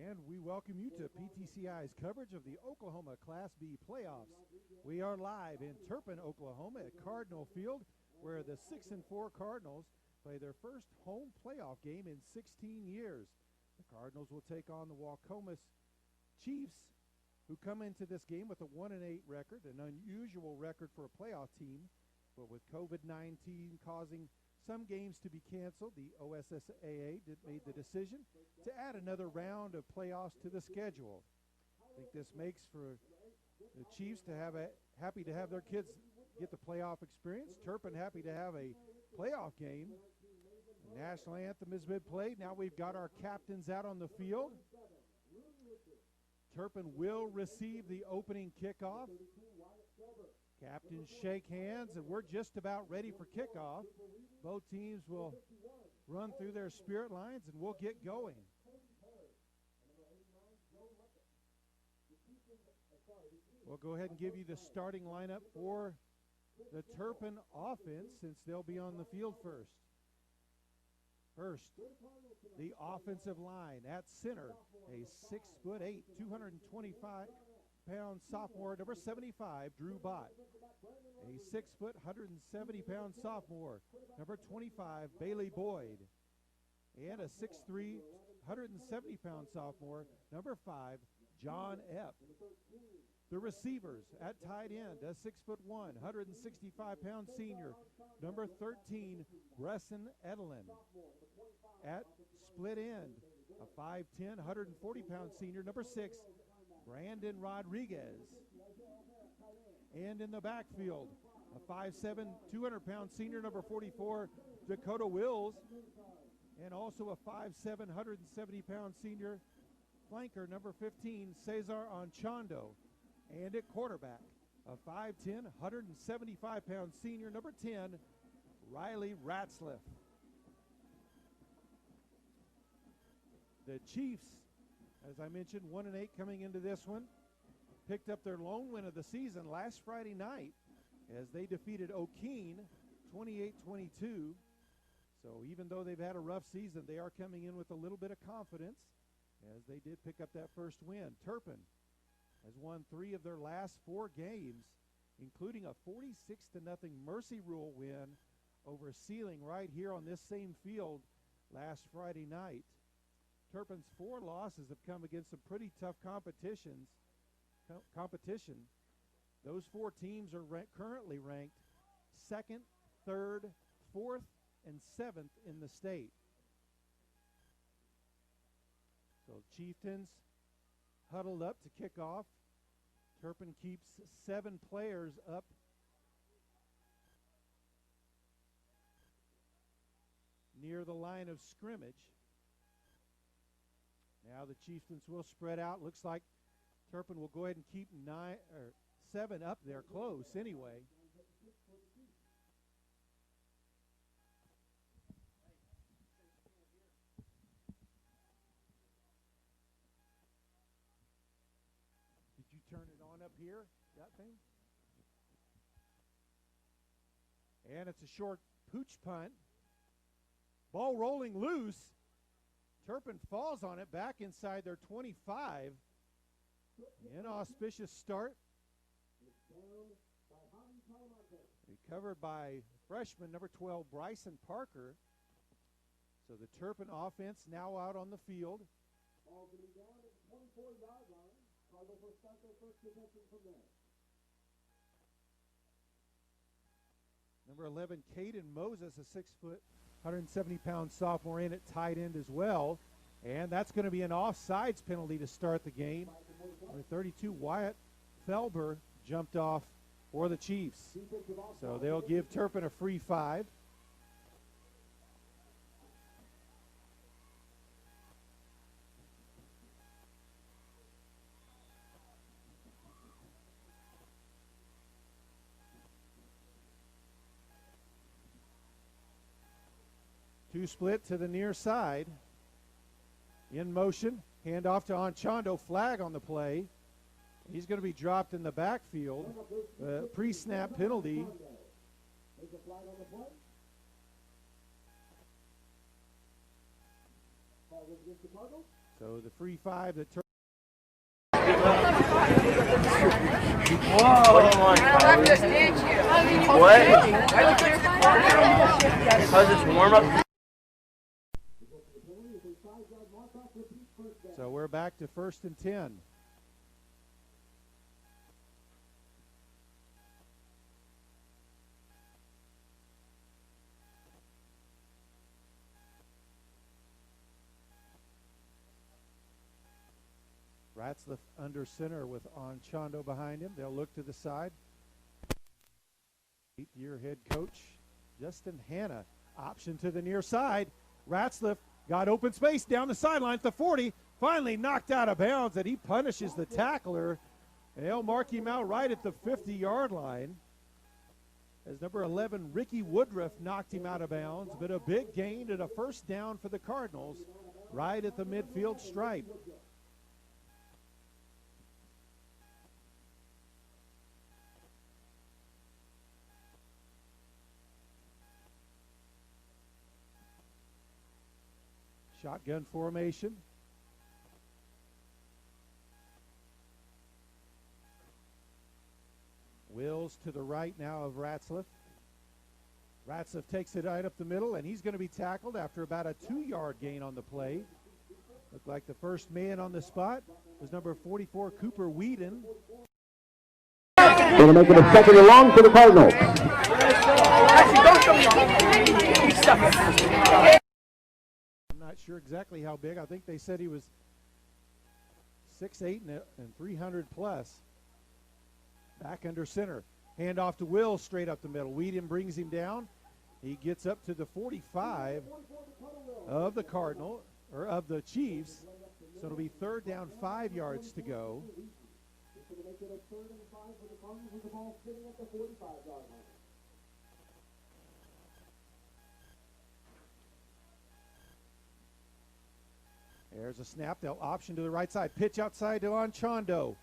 And we welcome you to PTCI's coverage of the Oklahoma Class B playoffs. We are live in Turpin, Oklahoma at Cardinal Field, where the 6-4 Cardinals play their first home playoff game in 16 years. The Cardinals will take on the Waukomis Chiefs, who come into this game with a 1-8 record, an unusual record for a playoff team. But with COVID-19 causing some games to be canceled, the OSSAA made the decision to add another round of playoffs to the schedule. I think this makes for the Chiefs to have happy to have their kids get the playoff experience. Turpin happy to have a playoff game. The national anthem has been played. Now we've got our captains out on the field. Turpin will receive the opening kickoff. Captains shake hands, and we're just about ready for kickoff. Both teams will run through their spirit lines, and we'll get going. We'll go ahead and give you the starting lineup for the Turpin offense, since they'll be on the field first. First, the offensive line at center, a 6'8", 225-pound sophomore, number 75, Drew Bott. A 6', 170-pound sophomore, number 25, Bailey Boyd. And a 6'3", 170-pound sophomore, number 5, John Epp. The receivers at tight end, a 6'1", 165-pound senior, number 13, Bresson Edelin. At split end, a 5'10", 140-pound senior, number 6, Brandon Rodriguez. And in the backfield, a 5'7", 200-pound senior, number 44, Dakota Wills. And also a 5'7", 170-pound senior flanker, number 15, Cesar Anchondo. And at quarterback, a 5'10", 175-pound senior, number 10, Riley Ratzliff. The Chiefs, as I mentioned, 1-8 coming into this one, picked up their lone win of the season last Friday night as they defeated O'Keene 28-22. So even though they've had a rough season, they are coming in with a little bit of confidence as they did pick up that first win. Turpin has won 3 of their last 4 games, including a 46-0 Mercy Rule win over Sealing right here on this same field last Friday night. Turpin's 4 losses have come against some pretty tough competition. Those 4 teams are currently ranked 2nd, 3rd, 4th, and 7th in the state. So Chieftains huddled up to kick off. Turpin keeps 7 players up. Near the line of scrimmage. Now the Chieftains will spread out. Looks like Turpin will go ahead and keep 7 up there close anyway. Did you turn it on up here, that thing? And it's a short pooch punt. Ball rolling loose. Turpin falls on it back inside their 25. Inauspicious start. Recovered by freshman number 12, Bryson Parker. So the Turpin offense now out on the field. Ball's going to be down at the 24-yard line. Cardinals will start their first possession from there. Number 11, Caden Moses, a 6', 170-pound sophomore, in at tight end as well. And that's going to be an offsides penalty to start the game. Number 32, Wyatt Felber, jumped off for the Chiefs. So they'll give Turpin a free 5. Two split to the near side. In motion, handoff to Anchondo, flag on the play. He's going to be dropped in the backfield. Pre-snap penalty. So the free 5 that Whoa! What? Because it's warm up. So we're back to 1st and 10. Ratzliff under center with Anchondo behind him. They'll look to the side. 8-year head coach Justin Hanna, option to the near side. Ratzliff got open space down the sideline at the 40. Finally knocked out of bounds, and he punishes the tackler. And they'll mark him out right at the 50-yard line. As number 11, Ricky Woodruff, knocked him out of bounds, but a big gain and a first down for the Cardinals right at the midfield stripe. Shotgun formation. Wills to the right now of Ratzliff. Ratzliff takes it right up the middle, and he's going to be tackled after about a 2-yard gain on the play. Looked like the first man on the spot was number 44, Cooper Whedon. Going to make it a 2nd and long for the Cardinals. I'm not sure exactly how big. I think they said he was 6'8" and 300 plus. Back under center. Handoff to Will, straight up the middle. Whedon brings him down. He gets up to the 45 of the Cardinal, or of the Chiefs. So it'll be 3rd down, 5 yards to go. There's a snap. They'll option to the right side. Pitch outside to Anchondo.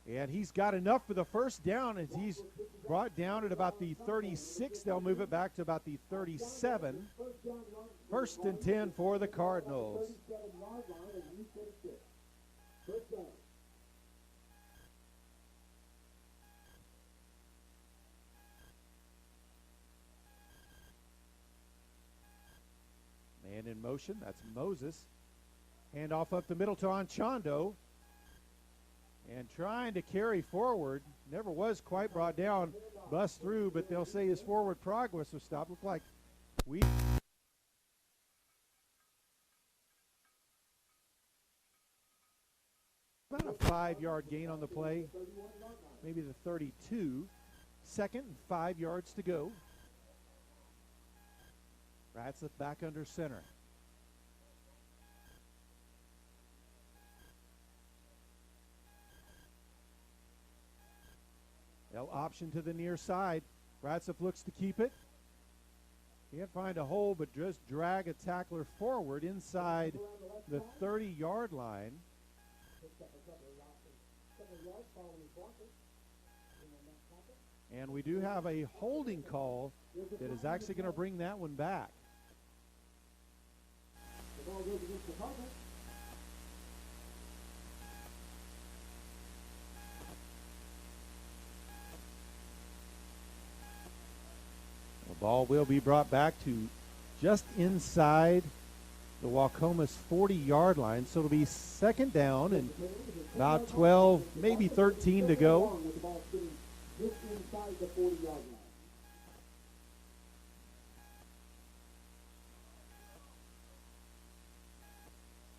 And he's got enough for the first down as he's brought down at about the 36. They'll move it back to about the 37. 1st and 10 for the Cardinals. Man in motion, that's Moses. Handoff up the middle to Anchondo. And trying to carry forward, never was quite brought down, bust through, but they'll say his forward progress was stopped. Looked like we about a 5-yard gain on the play, maybe the 32. 2nd and 5 yards to go. Ratzliff back under center. They'll option to the near side. Ratzliff looks to keep it. Can't find a hole, but just drag a tackler forward inside the 30-yard line. And we do have a holding call that is actually going to bring that one back. The ball will be brought back to just inside the Waukomis 40-yard line. So it'll be 2nd down and about 12, maybe 13 to go.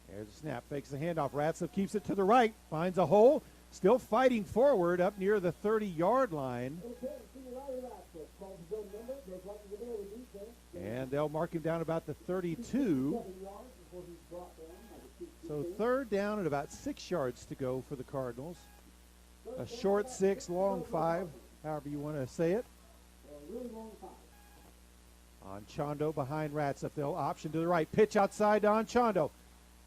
There's a snap, fakes the handoff. Ratzliff keeps it to the right, finds a hole, still fighting forward up near the 30-yard line. And they'll mark him down about the 32. So 3rd down and about 6 yards to go for the Cardinals. A short 6, long 5, however you want to say it. Anchondo behind Ratzliff. They'll option to the right. Pitch outside to Anchondo.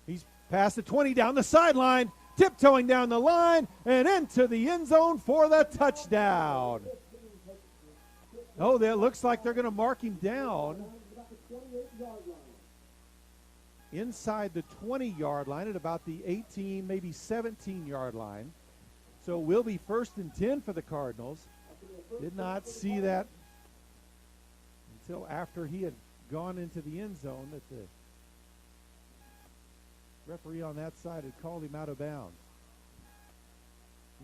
He's past the 20 down the sideline, tiptoeing down the line and into the end zone for the touchdown. Oh, that looks like they're going to mark him down inside the 20-yard line at about the 18, maybe 17-yard line. So it will be 1st and 10 for the Cardinals. Did not see that until after he had gone into the end zone that the referee on that side had called him out of bounds.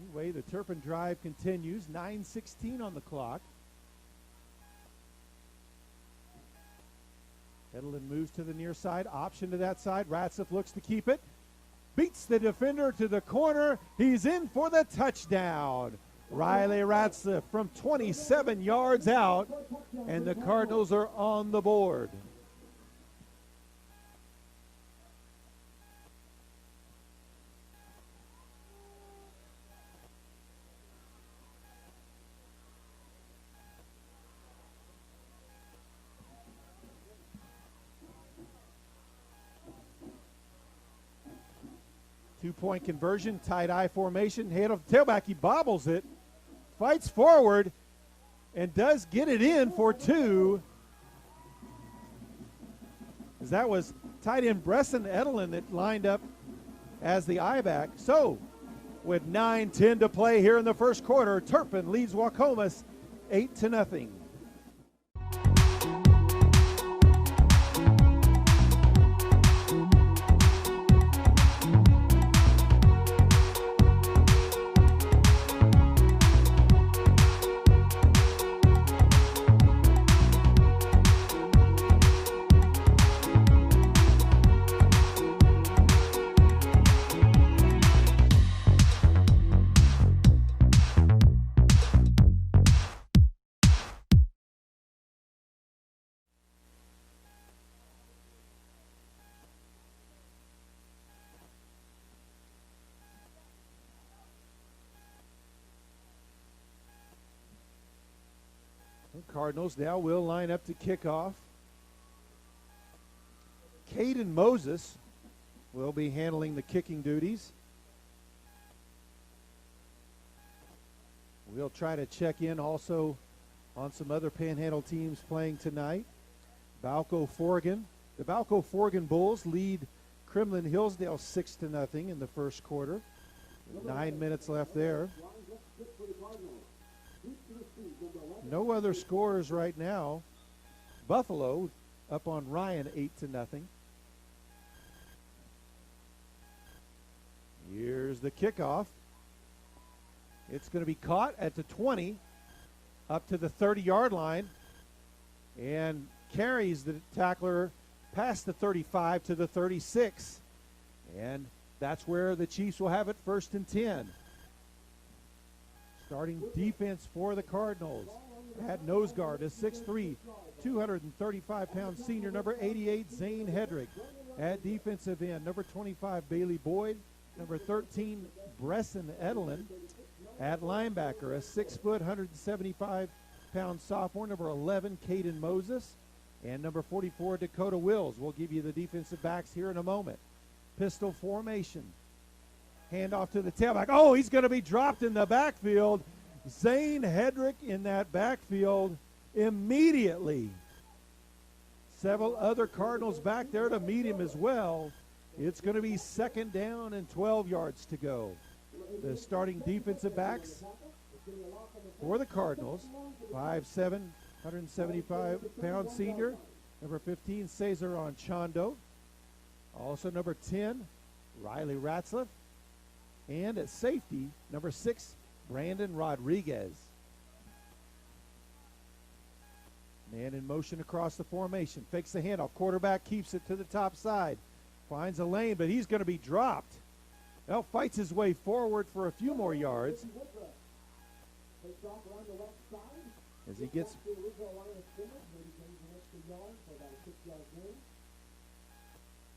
Anyway, the Turpin drive continues. 9:16 on the clock. Edelin moves to the near side. Option to that side. Ratcliffe looks to keep it. Beats the defender to the corner. He's in for the touchdown. Riley Ratcliffe from 27 yards out, and the Cardinals are on the board. Two-point conversion, tight eye formation, hand off the tailback. He bobbles it, fights forward, and does get it in for 2. As that was tight end Bresson Edelin that lined up as the eye back. So, with 9:10 to play here in the first quarter, Turpin leads Waukomis 8-0. Cardinals now will line up to kick off. Caden Moses will be handling the kicking duties. We'll try to check in also on some other Panhandle teams playing tonight. Waukomis. The Waukomis Bulls lead Kremlin Hillsdale 6-0 in the first quarter. 9 minutes left there. No other scores right now. Buffalo up on Ryan 8-0. Here's the kickoff. It's going to be caught at the 20, up to the 30-yard line, and carries the tackler past the 35 to the 36. And that's where the Chiefs will have it 1st and 10. Starting defense for the Cardinals. At nose guard is 6'3", 235-pound senior number 88, Zane Hedrick. At defensive end, number 25, Bailey Boyd. Number 13, Bresson Edelin. At linebacker, a 6', 175-pound sophomore, number 11, Caden Moses. And number 44, Dakota Wills. We'll give you the defensive backs here in a moment. Pistol formation. Handoff to the tailback. Oh, he's going to be dropped in the backfield. Zane Hedrick in that backfield immediately. Several other Cardinals back there to meet him as well. It's going to be 2nd down and 12 yards to go. The starting defensive backs for the Cardinals, 5'7", 175-pound senior, number 15, Cesar Anchondo. Also number 10, Riley Ratcliffe. And at safety, number 6, Brandon Rodriguez. Man in motion across the formation. Fakes the handoff. Quarterback keeps it to the top side. Finds a lane, but he's going to be dropped. Now fights his way forward for a few more yards. As he gets...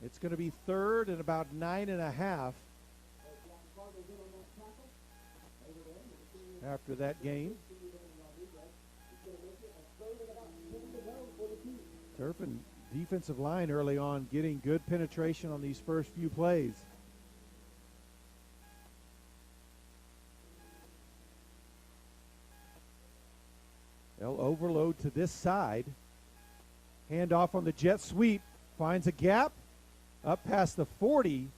It's going to be 3rd and about 9.5 after that game. Turpin defensive line early on getting good penetration on these first few plays. They'll overload to this side. Handoff on the jet sweep. Finds a gap. up past the 40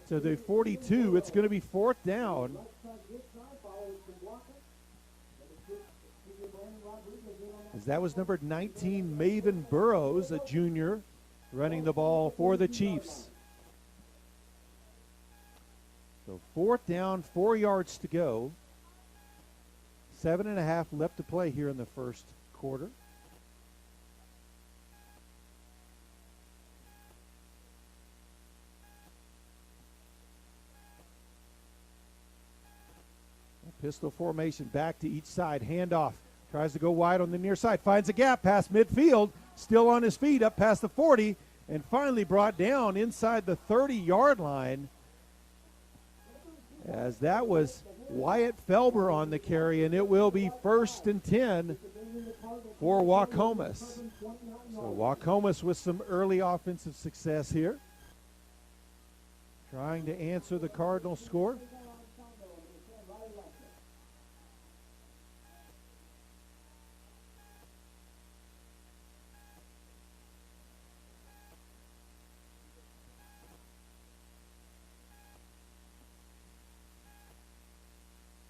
to the 42. It's going to be fourth down. As that was number 19, Maven Burrows, a junior, running the ball for the Chiefs. So fourth down, 4 yards to go. 7.5 left to play here in the first quarter. Pistol formation back to each side. Handoff. Tries to go wide on the near side. Finds a gap past midfield. Still on his feet up past the 40. And finally brought down inside the 30-yard line. As that was Wyatt Felber on the carry. And it will be 1st and 10 for Waukomis. So Waukomis with some early offensive success here. Trying to answer the Cardinal score.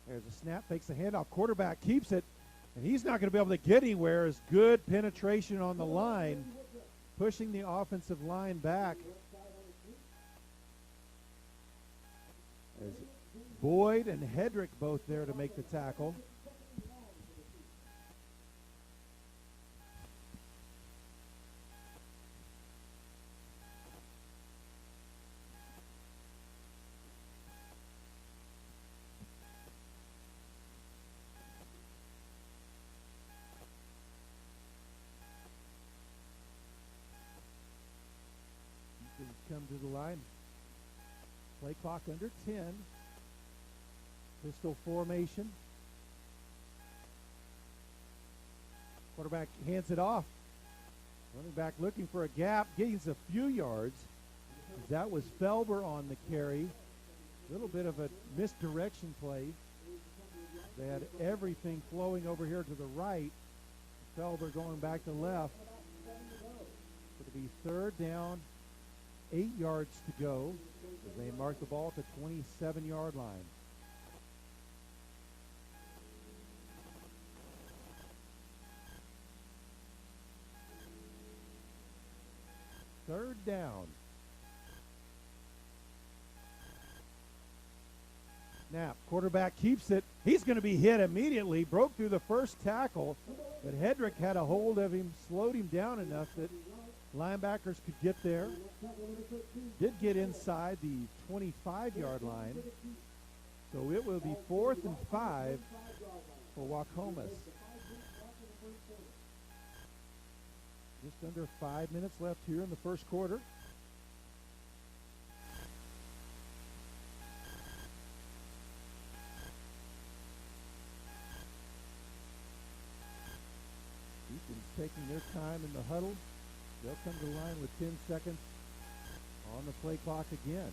There's a snap, fakes the handoff. Quarterback keeps it, and he's not going to be able to get anywhere. As good penetration on the line, pushing the offensive line back. As Boyd and Hedrick both there to make the tackle. Come to the line. Play clock under 10. Pistol formation. Quarterback hands it off. Running back looking for a gap. Gains a few yards. That was Felber on the carry. A little bit of a misdirection play. They had everything flowing over here to the right. Felber going back to left. It'll be 3rd down. 8 yards to go as they mark the ball at the 27-yard line. Third down. Snap. Quarterback keeps it. He's going to be hit immediately. Broke through the first tackle, but Hedrick had a hold of him, slowed him down enough that linebackers could get there. Did get inside the 25-yard line. So it will be 4th and 5 for Waukomis. Just under 5 minutes left here in the first quarter. Deacons taking their time in the huddle. They'll come to the line with 10 seconds on the play clock again.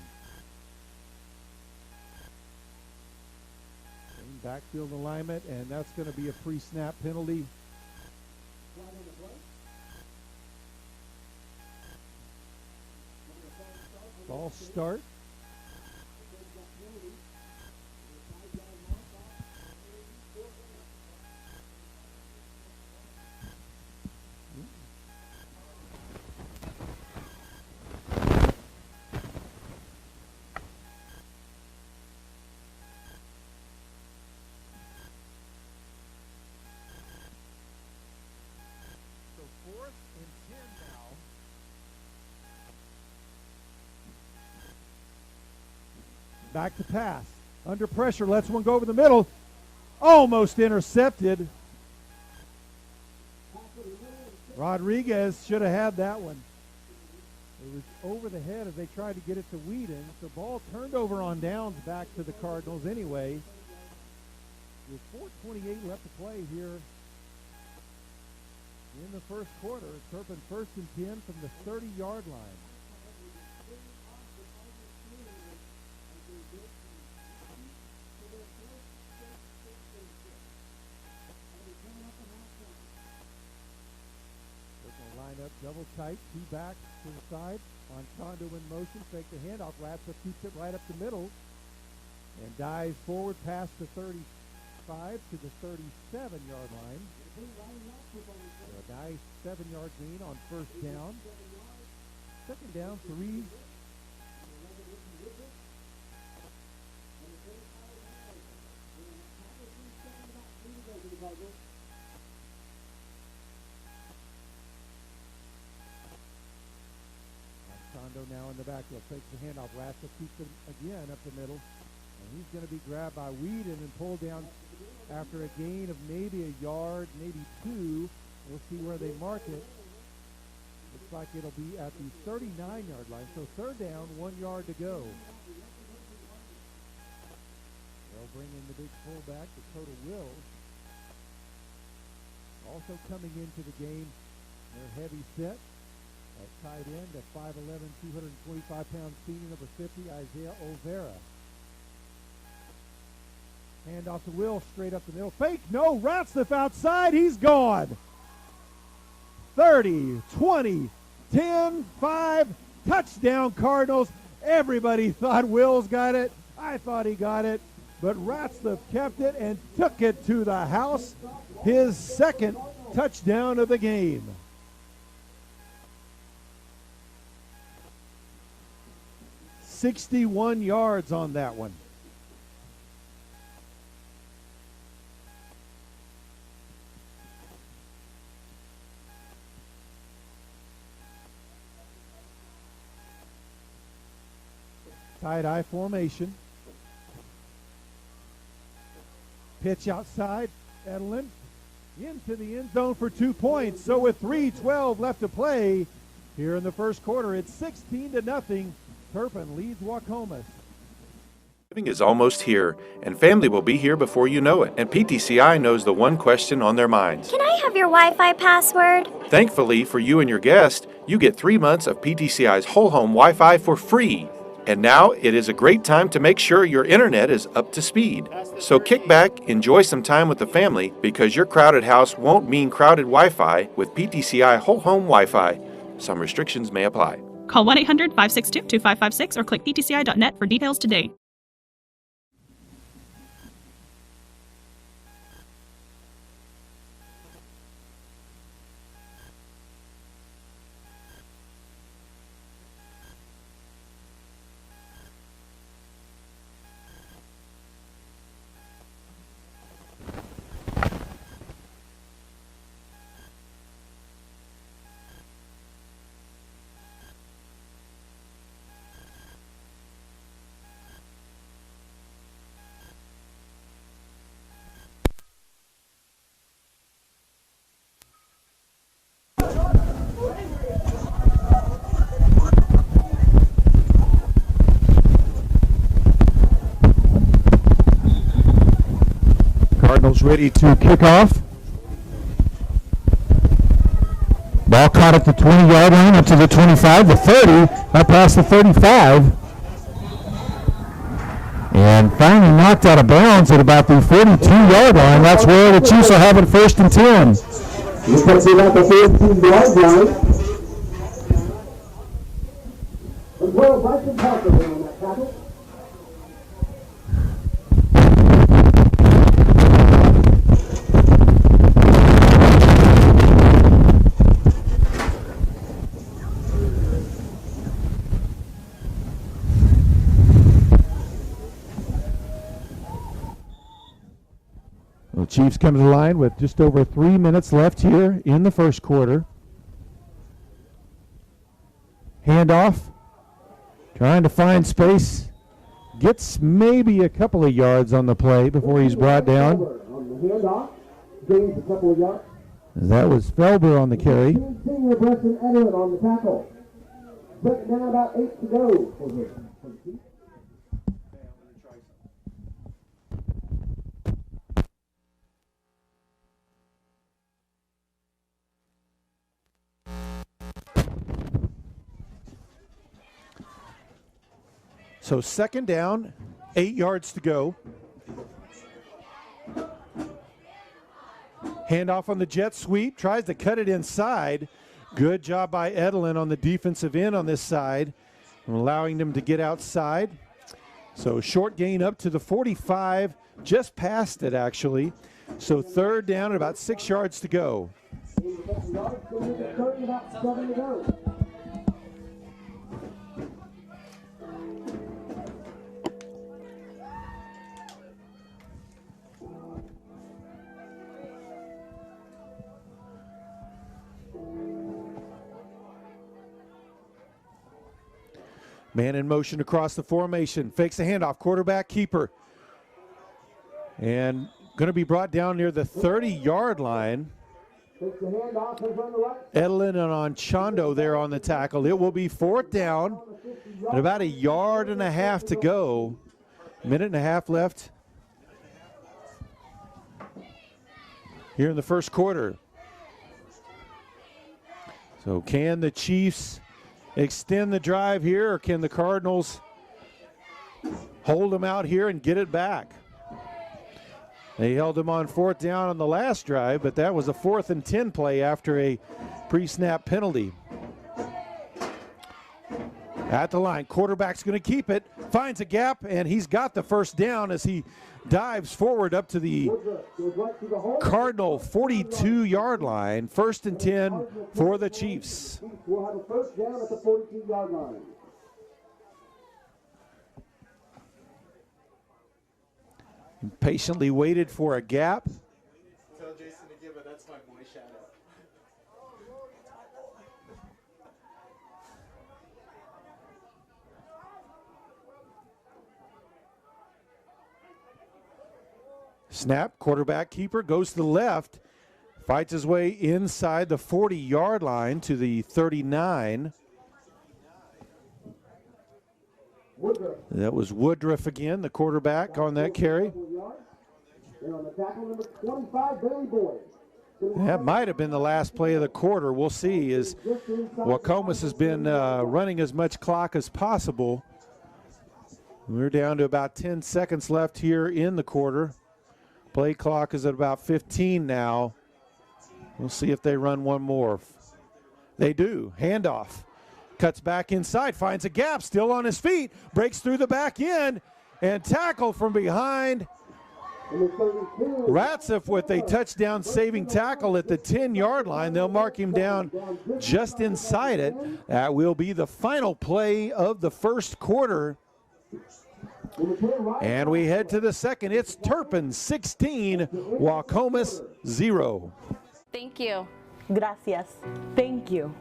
Same backfield alignment, and that's going to be a pre-snap penalty. Ball start. Back to pass. Under pressure, lets one go over the middle. Almost intercepted. Rodriguez should have had that one. It was over the head as they tried to get it to Whedon. The ball turned over on downs back to the Cardinals anyway. With 4:28 left to play here in the first quarter. Turpin 1st and 10 from the 30-yard line. Line up double tight, 2 back to the side. Condo in motion, fake the handoff. Ratsa keeps it right up the middle and dives forward past the 35 to the 37-yard line. A nice 7-yard gain on first down. Second down, 3. Condo now in the backfield, takes the handoff. Ratsa keeps it again up the middle. And he's going to be grabbed by Whedon and pulled down after a gain of maybe a yard, maybe 2. We'll see where they mark it. Looks like it'll be at the 39-yard line. So third down, 1 yard to go. They'll bring in the big fullback, Dakota Wills. Also coming into the game, their heavy set. At tight end, a 5'11", 225-pound senior, number 50, Isaiah Olvera. Hand off to Will, straight up the middle. Fake, no, Ratliff outside, he's gone. 30, 20, 10, 5, touchdown Cardinals. Everybody thought Wills got it. I thought he got it, but Ratliff kept it and took it to the house. His second touchdown of the game. "61 yards on that one. Tight-eye formation. Pitch outside. Edelin into the end zone for 2 points. So with 3:12 left to play here in the first quarter, it's 16-0. Turpin leads Waukomis. Thanksgiving is almost here, and family will be here before you know it. And PTCI knows the one question on their minds. Can I have your Wi-Fi password? Thankfully for you and your guest, you get 3 months of PTCI's whole home Wi-Fi for free. And now it is a great time to make sure your internet is up to speed. So kick back, enjoy some time with the family, because your crowded house won't mean crowded Wi-Fi with PTCI whole home Wi-Fi. Some restrictions may apply. Call 1-800-562-2556 or click ptci.net for details today. Cardinals ready to kick off. Ball caught at the 20-yard line, up to the 25, the 30, up past the 35. And finally knocked out of bounds at about the 42-yard line. That's where the Chiefs will have it 1st and 10. He's puts it at the 15-yard line. Well, Bryson Parker on that tackle. The Chiefs come to the line with just over 3 minutes left here in the first quarter. Handoff, trying to find space. Gets maybe a couple of yards on the play before he's brought down. That was Felber on the carry. Senior Preston Edelin on the tackle. But now about 8 to go for the Chiefs. So second down, 8 yards to go. Handoff on the jet sweep, tries to cut it inside. Good job by Edelin on the defensive end on this side, allowing them to get outside. So short gain up to the 45, just past it actually. So third down and about 6 yards to go. Man in motion across the formation, fakes a handoff, quarterback keeper. And going to be brought down near the 30-yard line. Edelin and Anchondo there on the tackle. It will be fourth down and about 1.5 yards to go. 1.5 minutes left here in the first quarter. So can the Chiefs extend the drive here, or can the Cardinals hold them out here and get it back? They held them on fourth down on the last drive, but that was a 4th and 10 play after a pre-snap penalty. At the line, quarterback's going to keep it, finds a gap, and he's got the first down as he dives forward up to the Cardinal 42-yard line. 1st and 10 for the Chiefs. We'll have a first down at the 42-yard line. Patiently waited for a gap. Tell Jason to give it. That's my boy. Shout out. Snap, quarterback keeper goes to the left, fights his way inside the 40-yard line to the 39. That was Woodruff again, the quarterback on that carry. That might have been the last play of the quarter. We'll see, as Waukomis has been running as much clock as possible. We're down to about 10 seconds left here in the quarter. Play clock is at about 15 now. We'll see if they run one more. They do. Handoff. Cuts back inside, finds a gap, still on his feet, breaks through the back end, and tackle from behind. Ratzif with a touchdown saving tackle at the 10-yard line. They'll mark him down just inside it. That will be the final play of the first quarter. And we head to the second. It's Turpin 16, Waukomis 0. Thank you. Gracias. Thank you.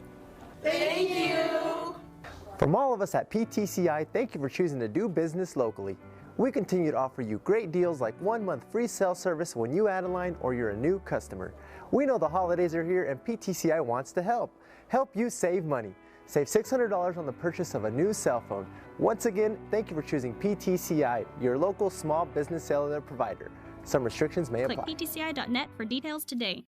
From all of us at PTCI, thank you for choosing to do business locally. We continue to offer you great deals like 1 month free cell service when you add a line or you're a new customer. We know the holidays are here and PTCI wants to help. Help you save money. Save $600 on the purchase of a new cell phone. Once again, thank you for choosing PTCI, your local small business cellular provider. Some restrictions may apply. Click ptci.net for details today.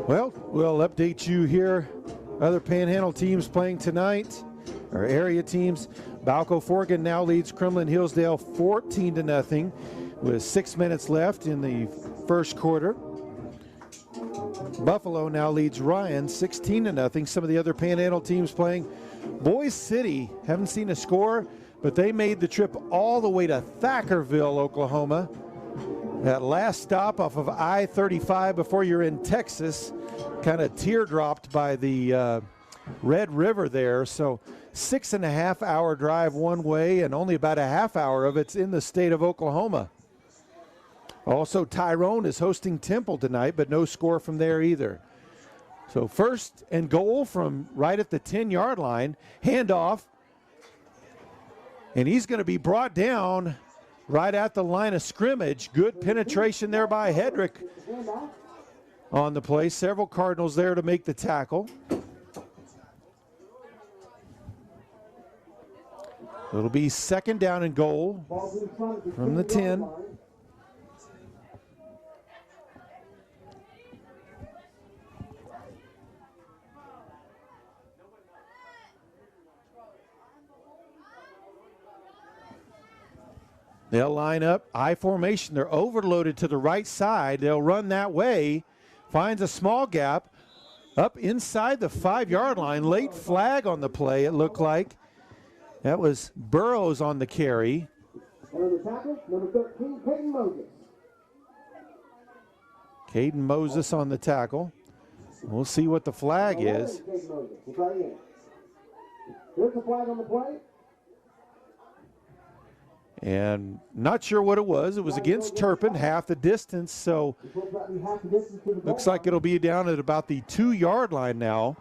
Well, we'll update you here. Other Panhandle teams playing tonight, our area teams. Balco Forgan now leads Kremlin Hillsdale 14-0 with 6 minutes left in the first quarter. Buffalo now leads Ryan 16-0. Some of the other Panhandle teams playing. Boise City, haven't seen a score, but they made the trip all the way to Thackerville, Oklahoma. That last stop off of I-35 before you're in Texas, kind of teardropped by the Red River there. So 6.5 hour drive one way, and only about a half hour of it's in the state of Oklahoma. Also, Tyrone is hosting Temple tonight, but no score from there either. So 1st and goal from right at the 10-yard line. Handoff, and he's going to be brought down right at the line of scrimmage. Good penetration there by Hedrick on the play. Several Cardinals there to make the tackle. It'll be second down and goal from the 10. They'll line up, I formation. They're overloaded to the right side. They'll run that way. Finds a small gap up inside the 5-yard line. Late flag on the play, it looked like. That was Burrows on the carry. And on the tackle, number 13, Caden Moses. Caden Moses on the tackle. We'll see what the flag is. Caden Moses. We'll try again. There's the flag on the play. And not sure what it was. It was against Turpin, half the distance. So looks like it'll be down at about the 2-yard line now.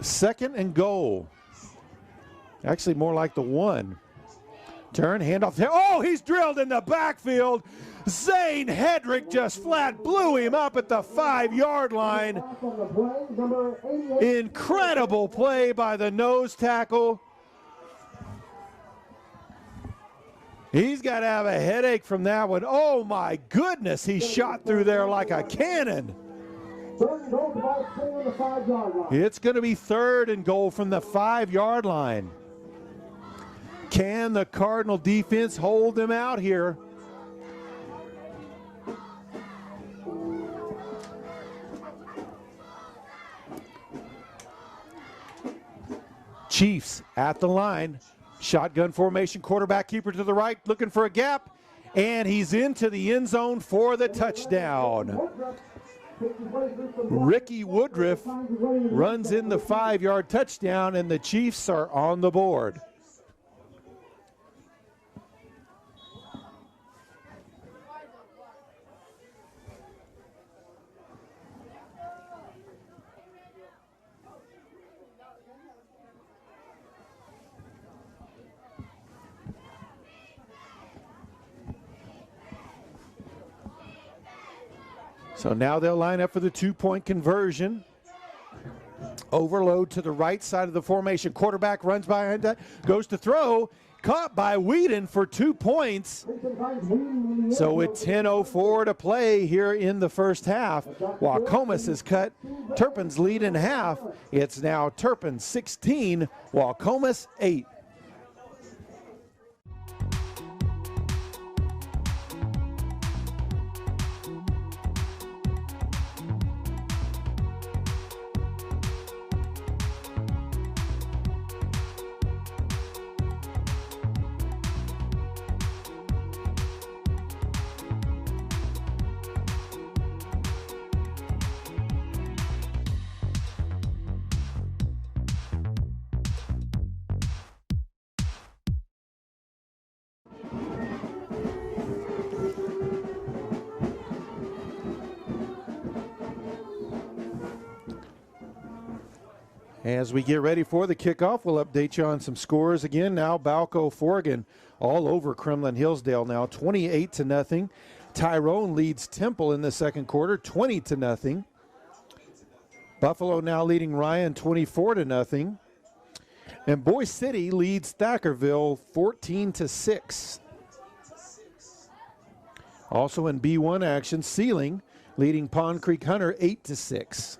Second and goal. Actually more like the 1. Turn, handoff. Oh, he's drilled in the backfield. Zane Hedrick just flat blew him up at the 5-yard line. Incredible play by the nose tackle. He's got to have a headache from that one. Oh, my goodness. He shot through there like a cannon. It's going to be third and goal from the 5-yard line. Can the Cardinal defense hold them out here? Chiefs at the line. Shotgun formation, quarterback keeper to the right, looking for a gap, and he's into the end zone for the touchdown. Ricky Woodruff runs in the 5-yard touchdown, and the Chiefs are on the board. So now they'll line up for the 2-point conversion. Overload to the right side of the formation. Quarterback runs behind that, goes to throw. Caught by Whedon for 2 points. So with 10:04 to play here in the first half, Waukomis has cut Turpin's lead in half. It's now Turpin 16, Waukomis 8. As we get ready for the kickoff, we'll update you on some scores again. Now Balco Forgan all over Kremlin Hillsdale now, 28-0. Tyrone leads Temple in the second quarter, 20-0. Buffalo now leading Ryan 24-0. And Boise City leads Thackerville 14-6. Also in B1 action, Sealing leading Pond Creek Hunter 8-6.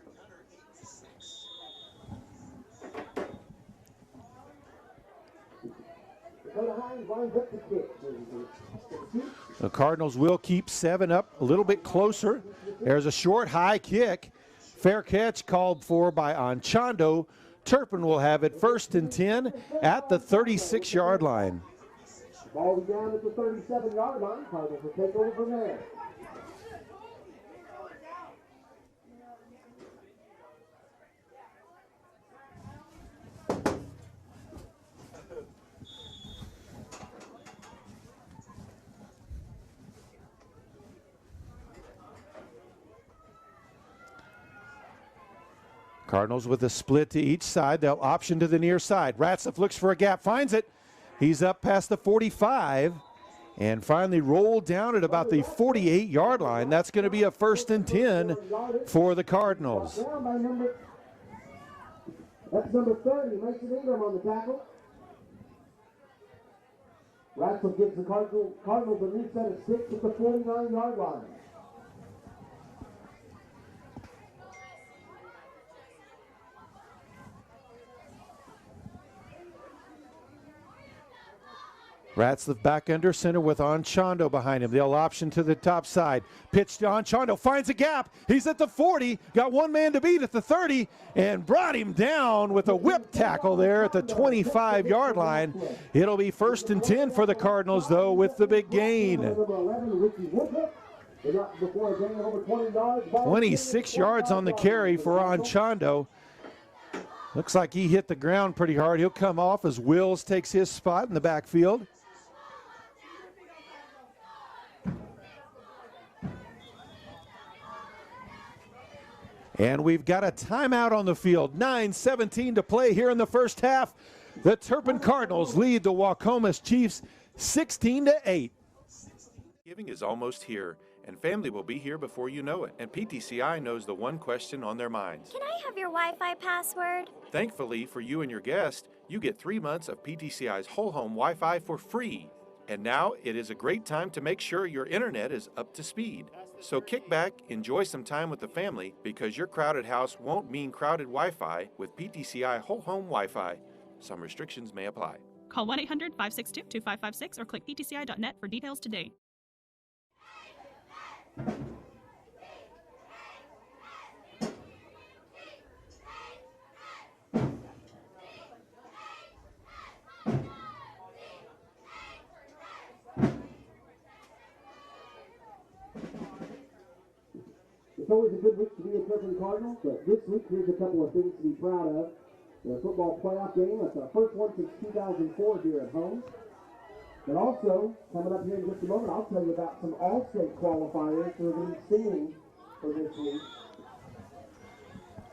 The Cardinals will keep 7 up a little bit closer. There's a short high kick. Fair catch called for by Anchondo. Turpin will have it 1st and 10 at the 36-yard line. Ball down at the 37-yard line. Cardinals will take over from there. Cardinals with a split to each side. They'll option to the near side. Ratliff looks for a gap, finds it. He's up past the 45 and finally rolled down at about the 48-yard line. That's going to be a 1st and 10 for the Cardinals. That's number 30, Mason Ingram on the tackle. Ratcliffe gives the Cardinals a new set of 6 at the 49-yard line. Ratcliffe back under center with Anchondo behind him. They'll option to the top side. Pitch to Anchondo, finds a gap. He's at the 40, got one man to beat at the 30, and brought him down with a whip tackle there at the 25-yard line. It'll be 1st and 10 for the Cardinals, though, with the big gain. 26 yards on the carry for Anchondo. Looks like he hit the ground pretty hard. He'll come off as Wills takes his spot in the backfield. And we've got a timeout on the field. 9:17 to play here in the first half. The Turpin Cardinals lead the Waukomis Chiefs 16-8. Thanksgiving is almost here, and family will be here before you know it. And PTCI knows the one question on their minds. Can I have your Wi-Fi password? Thankfully for you and your guest, you get 3 months of PTCI's whole home Wi-Fi for free. And now it is a great time to make sure your internet is up to speed. So kick back, enjoy some time with the family, because your crowded house won't mean crowded Wi-Fi with PTCI whole home Wi-Fi. Some restrictions may apply. Call 1-800-562-2556 or click ptci.net for details today. It's always a good week to be a Turpin Cardinal, but this week here's a couple of things to be proud of. The football playoff game, it's the first one since 2004 here at home. But also, coming up here in just a moment, I'll tell you about some All-State qualifiers who are going to be singing for this week.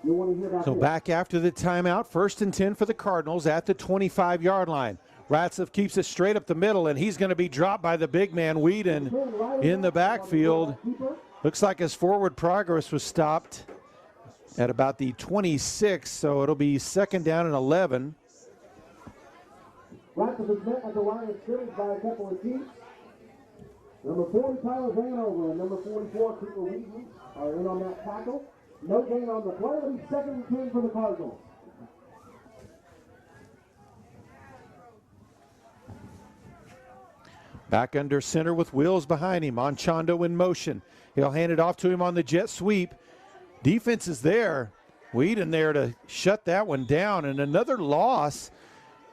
You'll want to hear about So this. back after the timeout, 1st and 10 for the Cardinals at the 25-yard line. Ratcliffe keeps it straight up the middle, and he's going to be dropped by the big man, Whedon, in the backfield. Looks like his forward progress was stopped at about the 26, so it'll be 2nd down and 11. Ratcliffe is met at the line of scrimmage by a couple of Chiefs. Number 40, Tyler Vanover, and number 44, Cooper Wheaton, are in on that tackle. No gain on the play. It'll be 2nd and 10 for the Cardinals. Back under center with Wills behind him. Anchondo in motion. He'll hand it off to him on the jet sweep. Defense is there. Whedon there to shut that one down. And another loss,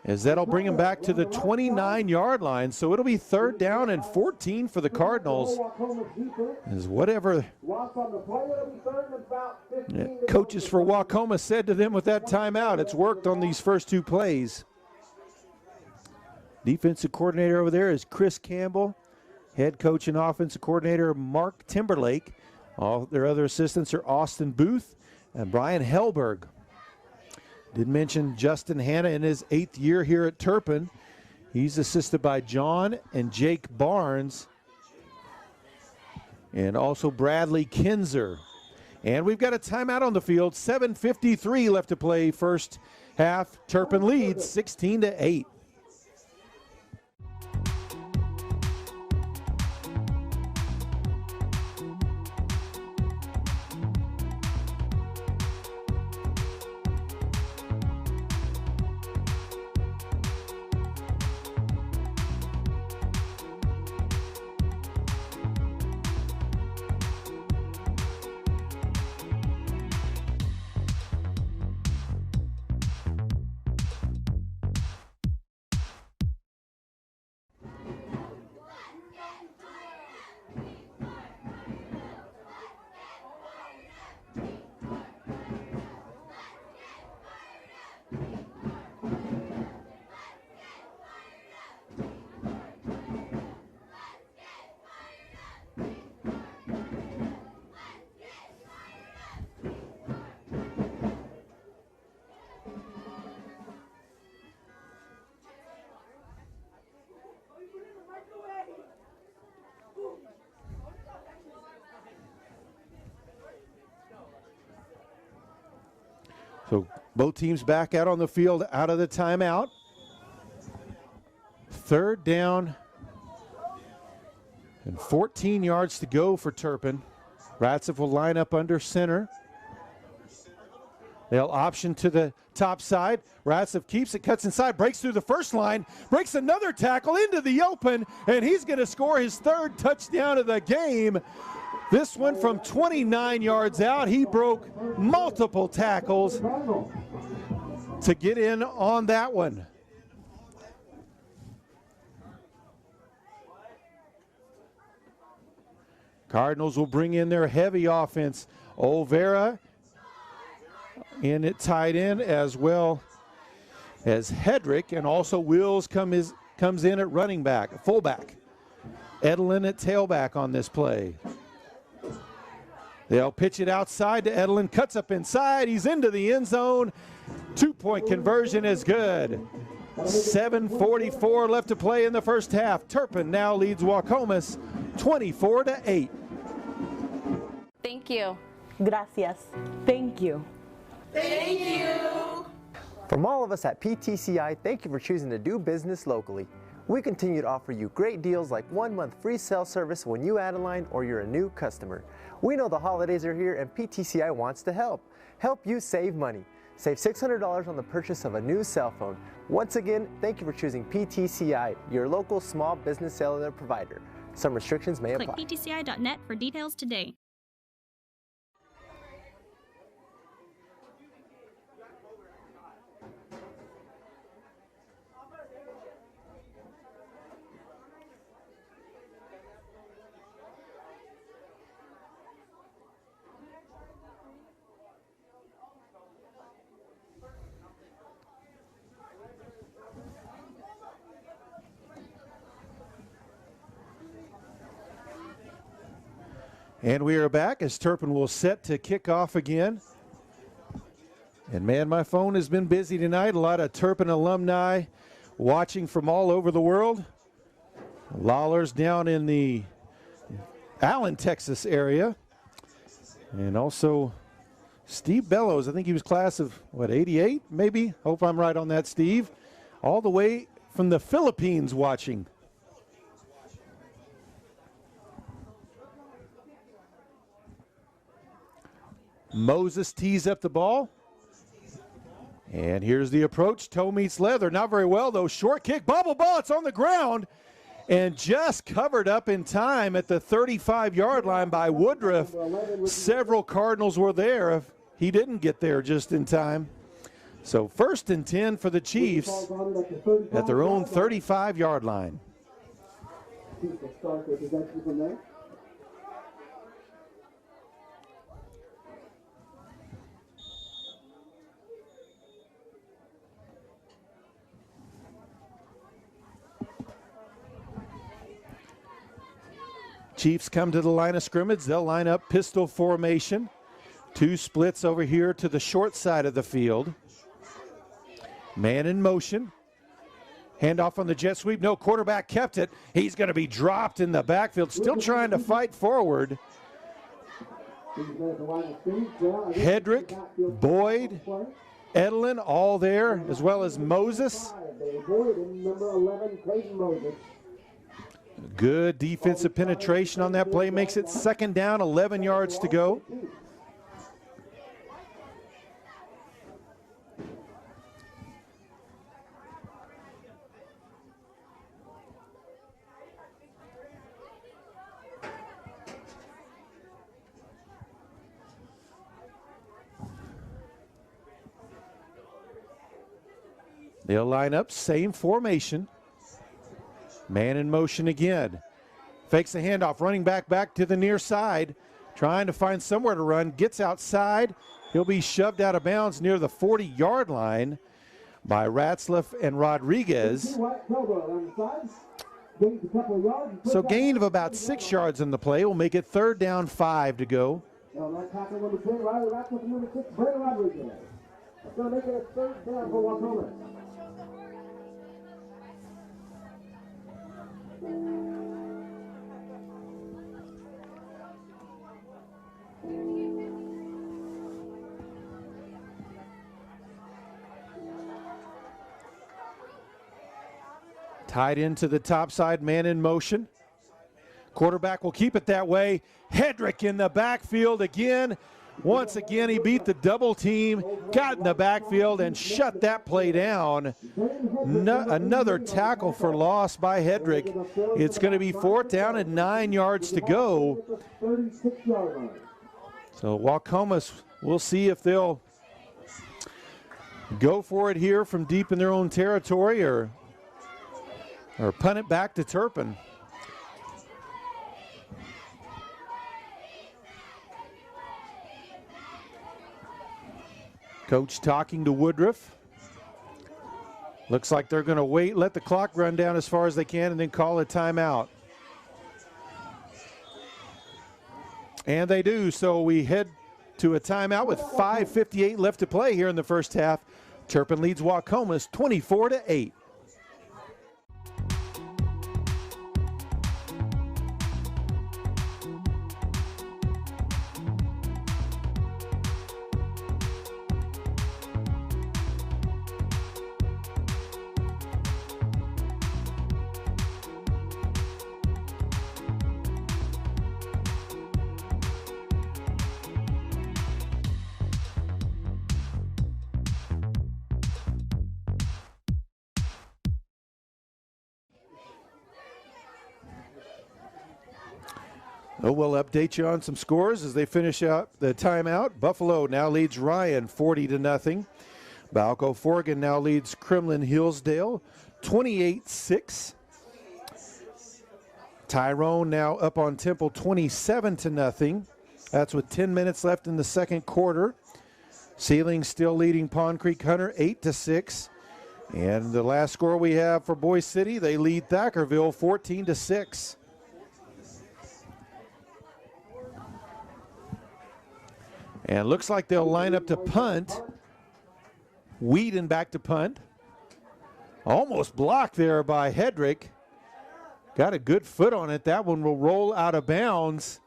as that'll bring him back to the 29-yard line. So it'll be 3rd down and 14 for the Cardinals. As whatever coaches for Waukomis said to them with that timeout, it's worked on these first 2 plays. Defensive coordinator over there is Chris Campbell. Head coach and offensive coordinator Mark Timberlake. All their other assistants are Austin Booth and Brian Hellberg. Did mention Justin Hanna in his 8th year here at Turpin. He's assisted by John and Jake Barnes. And also Bradley Kinzer. And we've got a timeout on the field. 7:53 left to play first half. Turpin leads 16-8. So both teams back out on the field out of the timeout. Third down and 14 yards to go for Turpin. Ratzeff will line up under center. They'll option to the top side. Ratzeff keeps it, cuts inside, breaks through the first line, breaks another tackle into the open, and he's going to score his third touchdown of the game. This one from 29 yards out. He broke multiple tackles to get in on that one. Cardinals will bring in their heavy offense. Olvera in at tight end, as well as Hedrick, and also Wills comes in at running back, fullback. Edelin at tailback on this play. They'll pitch it outside to Edelin, cuts up inside, he's into the end zone. 2-point conversion is good. 7:44 left to play in the first half. Turpin now leads Waukomis 24-8. Thank you. Gracias. Thank you. From all of us at PTCI, thank you for choosing to do business locally. We continue to offer you great deals like 1 month free cell service when you add a line or you're a new customer. We know the holidays are here and PTCI wants to help. Help you save money. Save $600 on the purchase of a new cell phone. Once again, thank you for choosing PTCI, your local small business cellular provider. Some restrictions may apply. Click ptci.net for details today. And we are back as Turpin will set to kick off again. And man, my phone has been busy tonight. A lot of Turpin alumni watching from all over the world. Lawler's down in the Allen, Texas area. And also Steve Bellows, I think he was class of, 88 maybe? Hope I'm right on that, Steve. All the way from the Philippines watching. Moses tees up the ball. And here's the approach. Toe meets leather. Not very well, though. Short kick. Bobble ball. It's on the ground. And just covered up in time at the 35-yard line by Woodruff. Several Cardinals were there. If he didn't get there just in time. So 1st and 10 for the Chiefs at their own 35-yard line. Chiefs come to the line of scrimmage. They'll line up pistol formation. 2 splits over here to the short side of the field. Man in motion. Handoff on the jet sweep. No, quarterback kept it. He's going to be dropped in the backfield. Still trying to fight forward. Hedrick, Boyd, Edelin, all there, as well as Moses. Good defensive penetration on that play. Makes it 2nd down, 11 yards to go. They'll line up, same formation. Man in motion again. Fakes the handoff, running back to the near side. Trying to find somewhere to run. Gets outside. He'll be shoved out of bounds near the 40-yard line by Ratzeff and Rodriguez. So gain of about 6 yards on the play will make it 3rd down, 5 to go. Going to make it a 3rd down for Waukomis. Tied into the top side, man in motion. Quarterback will keep it that way. Hedrick in the backfield again. Once again, he beat the double team, got in the backfield, and shut that play down. Another tackle for loss by Hedrick. It's going to be 4th down and 9 yards to go. So Waukomis, we'll see if they'll go for it here from deep in their own territory or punt it back to Turpin. Coach talking to Woodruff. Looks like they're going to wait, let the clock run down as far as they can, and then call a timeout. And they do, so we head to a timeout with 5:58 left to play here in the first half. Turpin leads Waukomis 24-8. We'll update you on some scores as they finish out the timeout. Buffalo now leads Ryan 40-0. Balco Forgan now leads Kremlin Hillsdale 28-6. Tyrone now up on Temple 27-0. That's with 10 minutes left in the second quarter. Sealing still leading Pond Creek Hunter 8-6. And the last score we have for Boise City, they lead Thackerville 14-6. And looks like they'll line up to punt. Whedon back to punt. Almost blocked there by Hedrick. Got a good foot on it. That one will roll out of bounds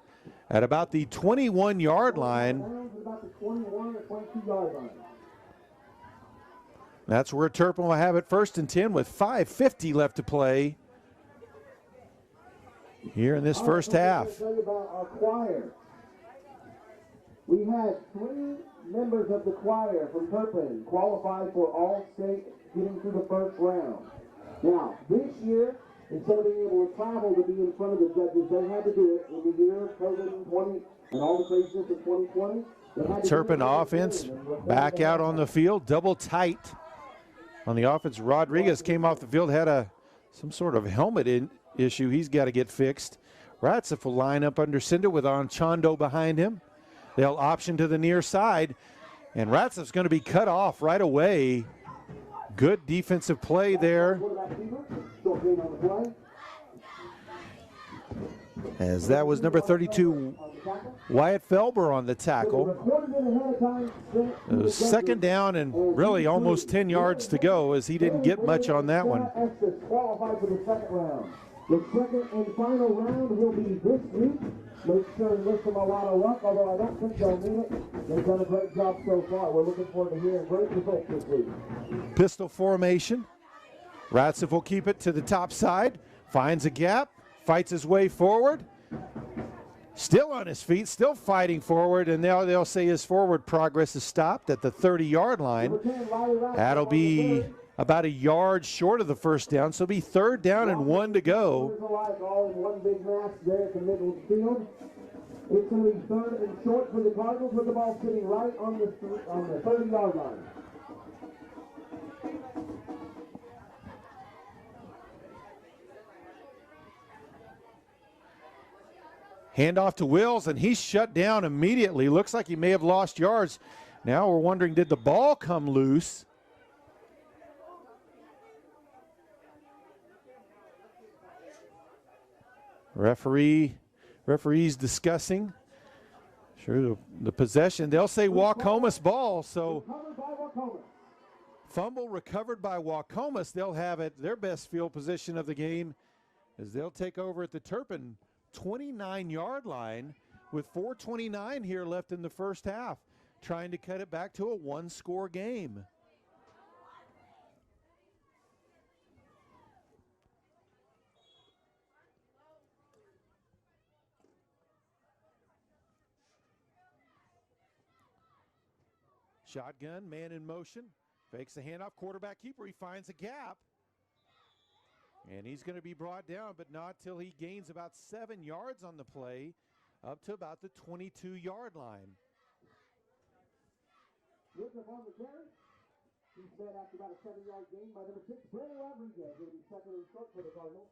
at about the 21-yard line. That's where Turpin will have it 1st and 10 with 5:50 left to play here in this first half. We had 3 members of the choir from Turpin qualify for All-State getting through the first round. Now, this year, instead of being able to travel to be in front of the judges, they had to do it in the year of COVID-20 and all the craziness of 2020. Turpin offense back out on the field, double tight on the offense. Rodriguez came off the field, had some sort of helmet issue he's got to get fixed. Ratzeff will line up under Cinder with Anchondo behind him. They'll option to the near side, and Ratzeff's going to be cut off right away. Good defensive play there. As that was number 32, Wyatt Felber on the tackle. It was 2nd down and really almost 10 yards to go as he didn't get much on that one. The second and final round will be this week. Make sure and wish them a lot of luck, although I don't think they'll need it. They've done a great job so far. We're looking forward to hearing great results this week. Pistol formation. Ratzeff will keep it to the top side. Finds a gap. Fights his way forward. Still on his feet. Still fighting forward. And now they'll say his forward progress is stopped at the 30-yard line. That'll be about a yard short of the first down, so it'll be 3rd down and 1 to go. It's going to be 3rd and short for the Cardinals with the ball sitting right on the 30-yard line. Handoff to Wills, and he's shut down immediately. Looks like he may have lost yards. Now we're wondering, did the ball come loose? Referees discussing. Sure, the possession. They'll say Waukomis ball, so fumble recovered by Waukomis. They'll have it their best field position of the game as they'll take over at the Turpin 29-yard line with 4:29 here left in the first half, trying to cut it back to a 1-score game. Shotgun, man in motion. Fakes the handoff, quarterback keeper. He finds a gap. And he's going to be brought down, but not till he gains about 7 yards on the play, up to about the 22-yard line. Woodruff on the carry. He's fed after about a 7-yard gain by number 6, Brandon Rodriguez. It'll be second and short for the Cardinals.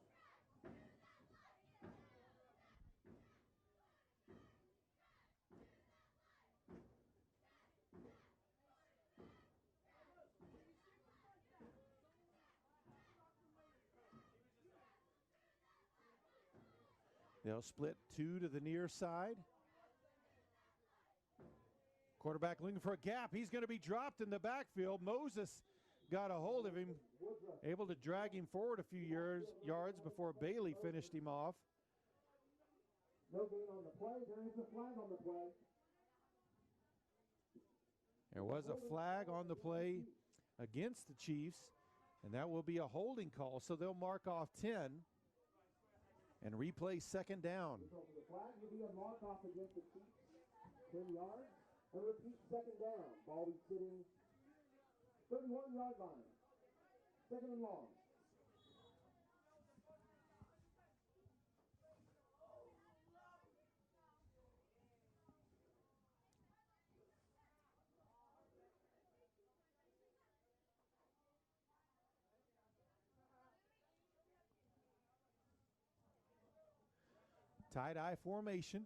They'll split 2 to the near side. Quarterback looking for a gap. He's going to be dropped in the backfield. Moses got a hold of him, able to drag him forward a few yards before Bailey finished him off. No gain on the play. There is a flag on the play. There was a flag on the play against the Chiefs, and that will be a holding call, so they'll mark off 10 and replay second down. The flag will be a mark off against the Chiefs, 10 yards. And repeat second down. Ball be sitting 31-yard line. Second and long. Tight-eye formation.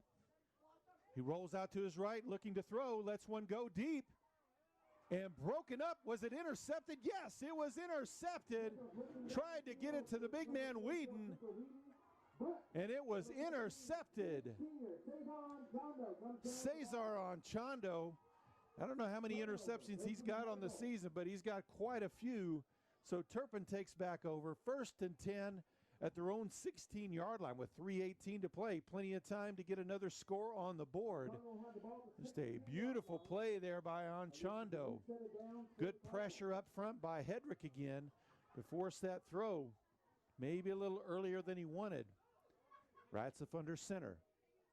He rolls out to his right, looking to throw, lets one go deep, and broken up. Was it intercepted? Yes, it was intercepted. Tried to get it to the big man, Whedon, and it was intercepted. Cesar Anchondo. I don't know how many interceptions he's got on the season, but he's got quite a few. So Turpin takes back over. 1st and 10 at their own 16-yard line with 3:18 to play. Plenty of time to get another score on the board. Just a beautiful play there by Anchondo. Good pressure up front by Hedrick again to force that throw. Maybe a little earlier than he wanted. Ratzeff under center.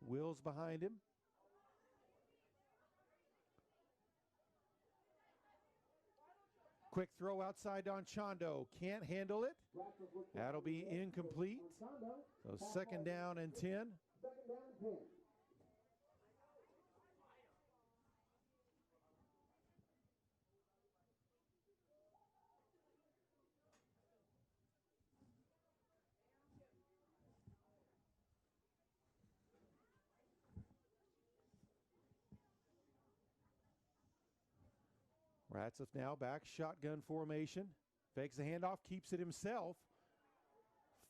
Wills behind him. Quick throw outside on Chondo. Can't handle it. That'll be incomplete. So second down and 10. Second down and 10. Ratzeff now back, shotgun formation. Fakes the handoff, keeps it himself.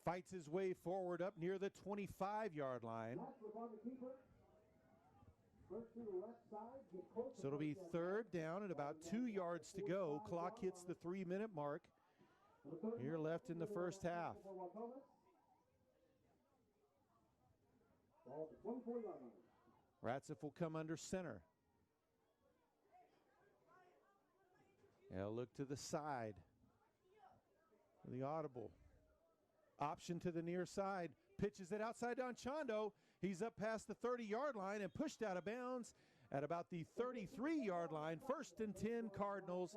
Fights his way forward up near the 25-yard line. So it'll be third down and about 2 yards to go. Clock hits the 3-minute mark here left in the first half. Ratzeff will come under center. He'll look to the side. The audible. Option to the near side. Pitches it outside on Chondo. He's up past the 30-yard line and pushed out of bounds at about the 33-yard line. 1st and 10 Cardinals.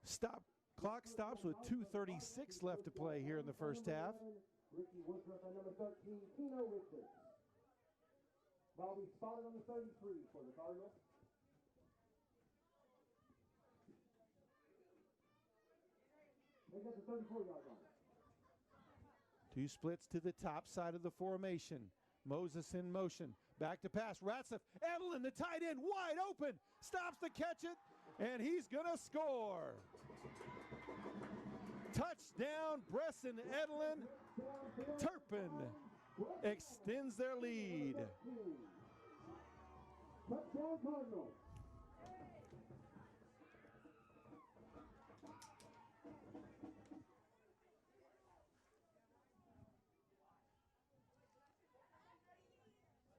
Stop. Clock stops with 2:36 left to play here in the first half. Ricky Woodruff and number 13, Keno Richards. Ball be spotted on the 33 for the Cardinals. They got the 34-yard line. Two splits to the top side of the formation. Moses in motion. Back to pass. Ratzeff. Edelin, the tight end, wide open. Stops to catch it, and he's going to score. Touchdown, Bresson Edelin. Turpin extends their lead. Touchdown, Cardinals.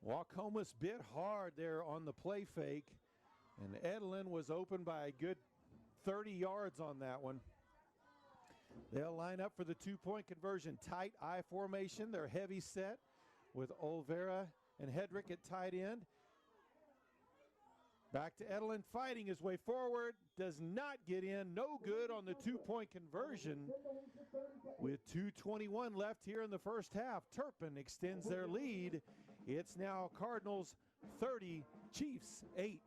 Waukomis bit hard there on the play fake, and Edelin was open by a good 30 yards on that one. They'll line up for the two-point conversion. Tight I formation. They're heavy set with Olvera and Hedrick at tight end. Back to Edelin, fighting his way forward. Does not get in. No good on the two-point conversion. With 2:21 left here in the first half, Turpin extends their lead. It's now Cardinals 30, Chiefs 8.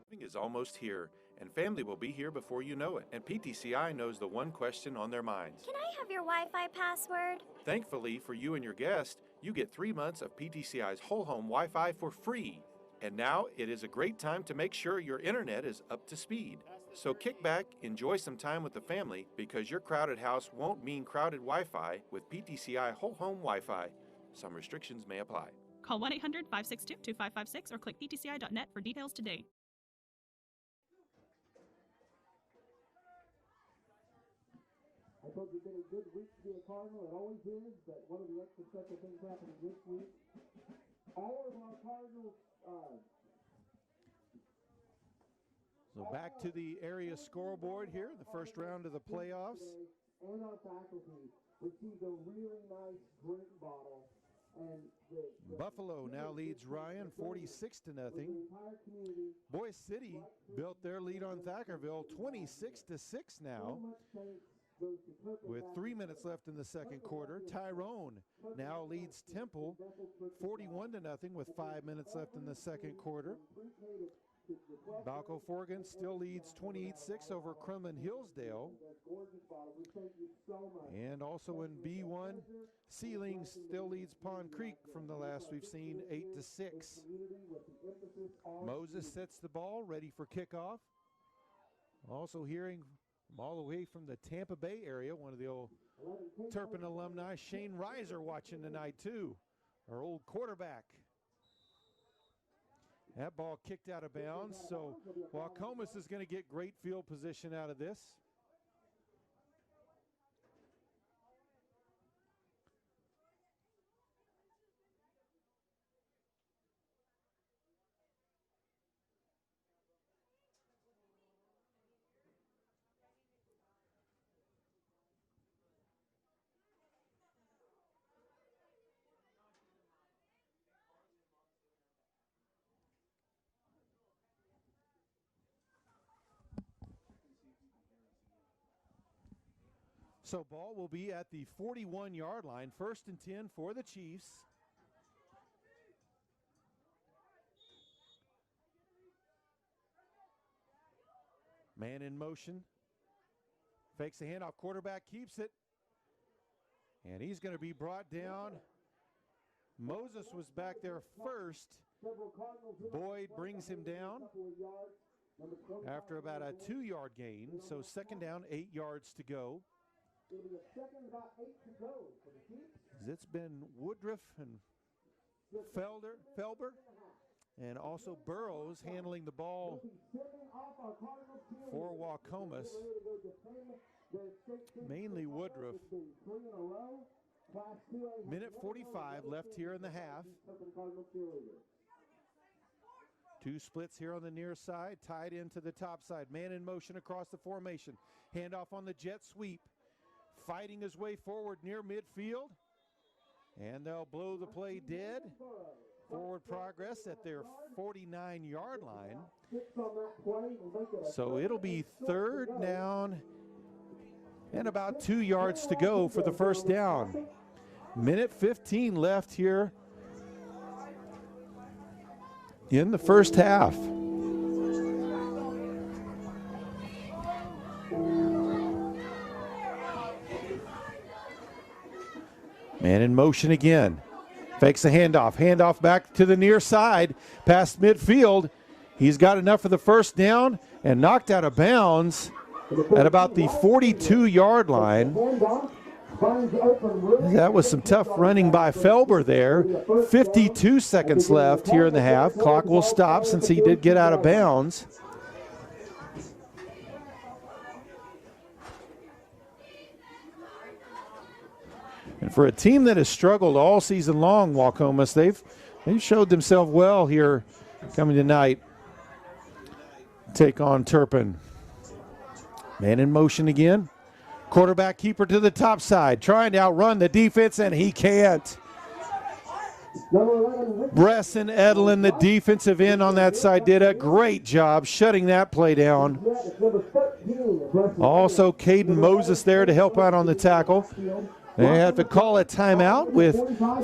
Spring is almost here, and family will be here before you know it. And PTCI knows the one question on their minds. Can I have your Wi-Fi password? Thankfully for you and your guest, you get 3 months of PTCI's whole home Wi-Fi for free. And now it is a great time to make sure your internet is up to speed. So kick back, enjoy some time with the family, because your crowded house won't mean crowded Wi-Fi with PTCI whole home Wi-Fi. Some restrictions may apply. Call 1-800-562-2556 or click ptci.net for details today. I told you it's been a good week to be a Cardinal. It always is, but one of the extra special things happening this week. All of our Cardinals. So back to the area scoreboard here, the first round of the playoffs. And our faculty received a really nice drink bottle. And Buffalo now leads Ryan 46-0. Boise City built their lead on Thackerville 26-6 now. With 3 minutes left in the second quarter, Tyrone now leads Temple 41-0 with 5 minutes left in the second quarter. Balco Forgan still leads 28-6 over Crumlin Hillsdale. And also in B1, Sealing still leads Pond Creek from the last we've seen 8-6. Moses sets the ball ready for kickoff. Also hearing all the way from the Tampa Bay area, one of the old Turpin alumni, Shane Reiser, watching tonight too, our old quarterback. That ball kicked out of bounds, so Waukomis is going to get great field position out of this. So ball will be at the 41-yard line, 1st and 10 for the Chiefs. Man in motion. Fakes the handoff, quarterback keeps it. And he's going to be brought down. Moses was back there first. Boyd brings him down after about a 2-yard gain. So second down, 8 yards to go. It's been Woodruff and Felber and also Burrows handling the ball for Waukomis. Mainly Woodruff. Minute 45 left here in the half. Two splits here on the near side, tied into the top side. Man in motion across the formation. Handoff on the jet sweep. Fighting his way forward near midfield. And they'll blow the play dead. Forward progress at their 49-yard line. So it'll be third down and about 2 yards to go for the first down. Minute 15 left here in the first half. Man in motion again. Fakes a handoff. Handoff back to the near side. Past midfield. He's got enough for the first down and knocked out of bounds at about the 42-yard line. That was some tough running by Felber there. 52 seconds left here in the half. Clock will stop since he did get out of bounds. And for a team that has struggled all season long, Waukomis, they've showed themselves well here coming tonight. Take on Turpin. Man in motion again. Quarterback keeper to the top side, trying to outrun the defense, and he can't. Number 11, Bresson Edelin, the defensive end on that side, did a great job shutting that play down. number 13, Bresson. Also, Caden Moses there to help out on the tackle. They have to call a timeout with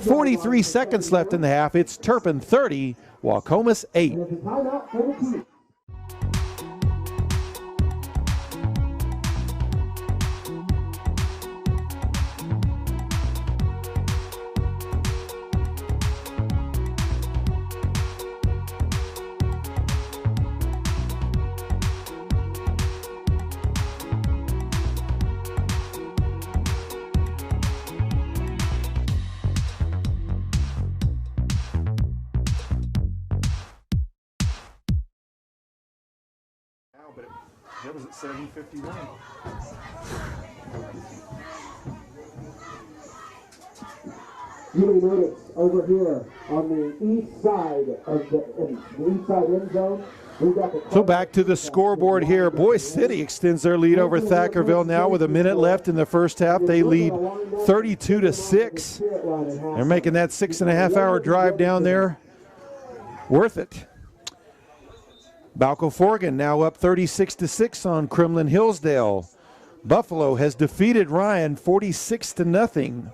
43 seconds left in the half. It's Turpin 30, Waukomis 8. And it's a timeout for the team. But it was at 7:51. You may notice over here on the east side of the east side end zone, we've got the. So back to the scoreboard here. Boise City extends their lead over Thackerville now with a minute left in the first half. They lead 32-6. They're making that 6.5-hour drive down there worth it. Balco Forgan now up 36-6 on Kremlin Hillsdale. Buffalo has defeated Ryan 46-0.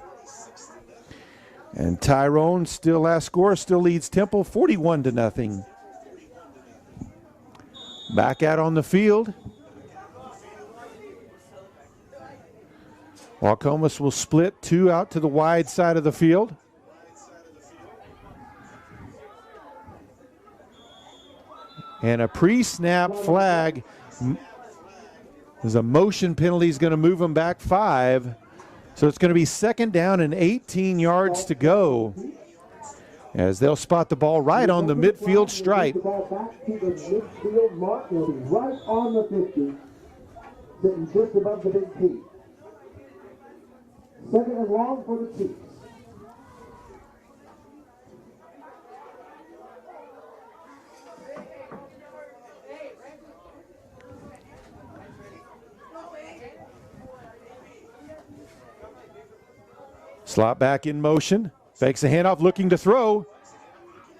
And Tyrone, still last score, still leads Temple 41-0. Back out on the field. Waukomis will split two out to the wide side of the field. And a pre-snap flag. There's a motion penalty is going to move them back 5. So it's going to be second down and 18 yards to go, as they'll spot the ball right on the midfield stripe. The ball back to the midfield mark. It'll be right on the 50, sitting just above the big T. Second and long for the Chiefs. Slot back in motion. Fakes a handoff, looking to throw.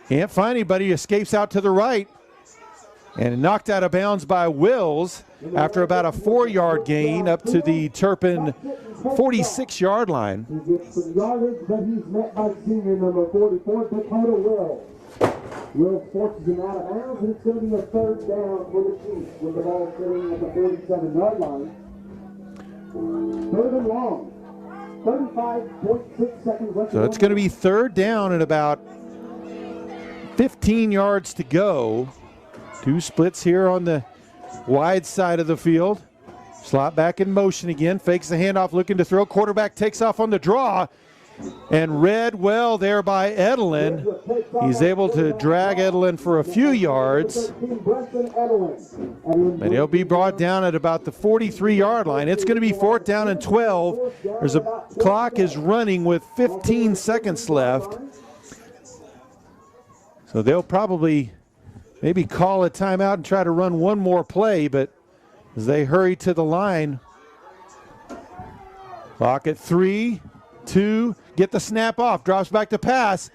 Can't find anybody. Escapes out to the right. And knocked out of bounds by Wills after about a 4-yard gain up to the Turpin 46-yard line. He gets some yardage, but he's met by senior number 44, Dakota Wills. Wills forces him out of bounds, and it's going to be a third down for the Chiefs with the ball sitting at the 47-yard line. Third and long. 35.6 seconds left. So it's going to be third down and about 15 yards to go. Two splits here on the wide side of the field. Slot back in motion again. Fakes the handoff, looking to throw. Quarterback takes off on the draw. And read well there by Edelin. He's able to drag Edelin for a few yards. But he'll be brought down at about the 43-yard line. It's going to be fourth down and 12. There's a clock is running with 15 seconds left. So they'll probably maybe call a timeout and try to run one more play, but as they hurry to the line. Clock at 3, 2, get the snap off, drops back to pass,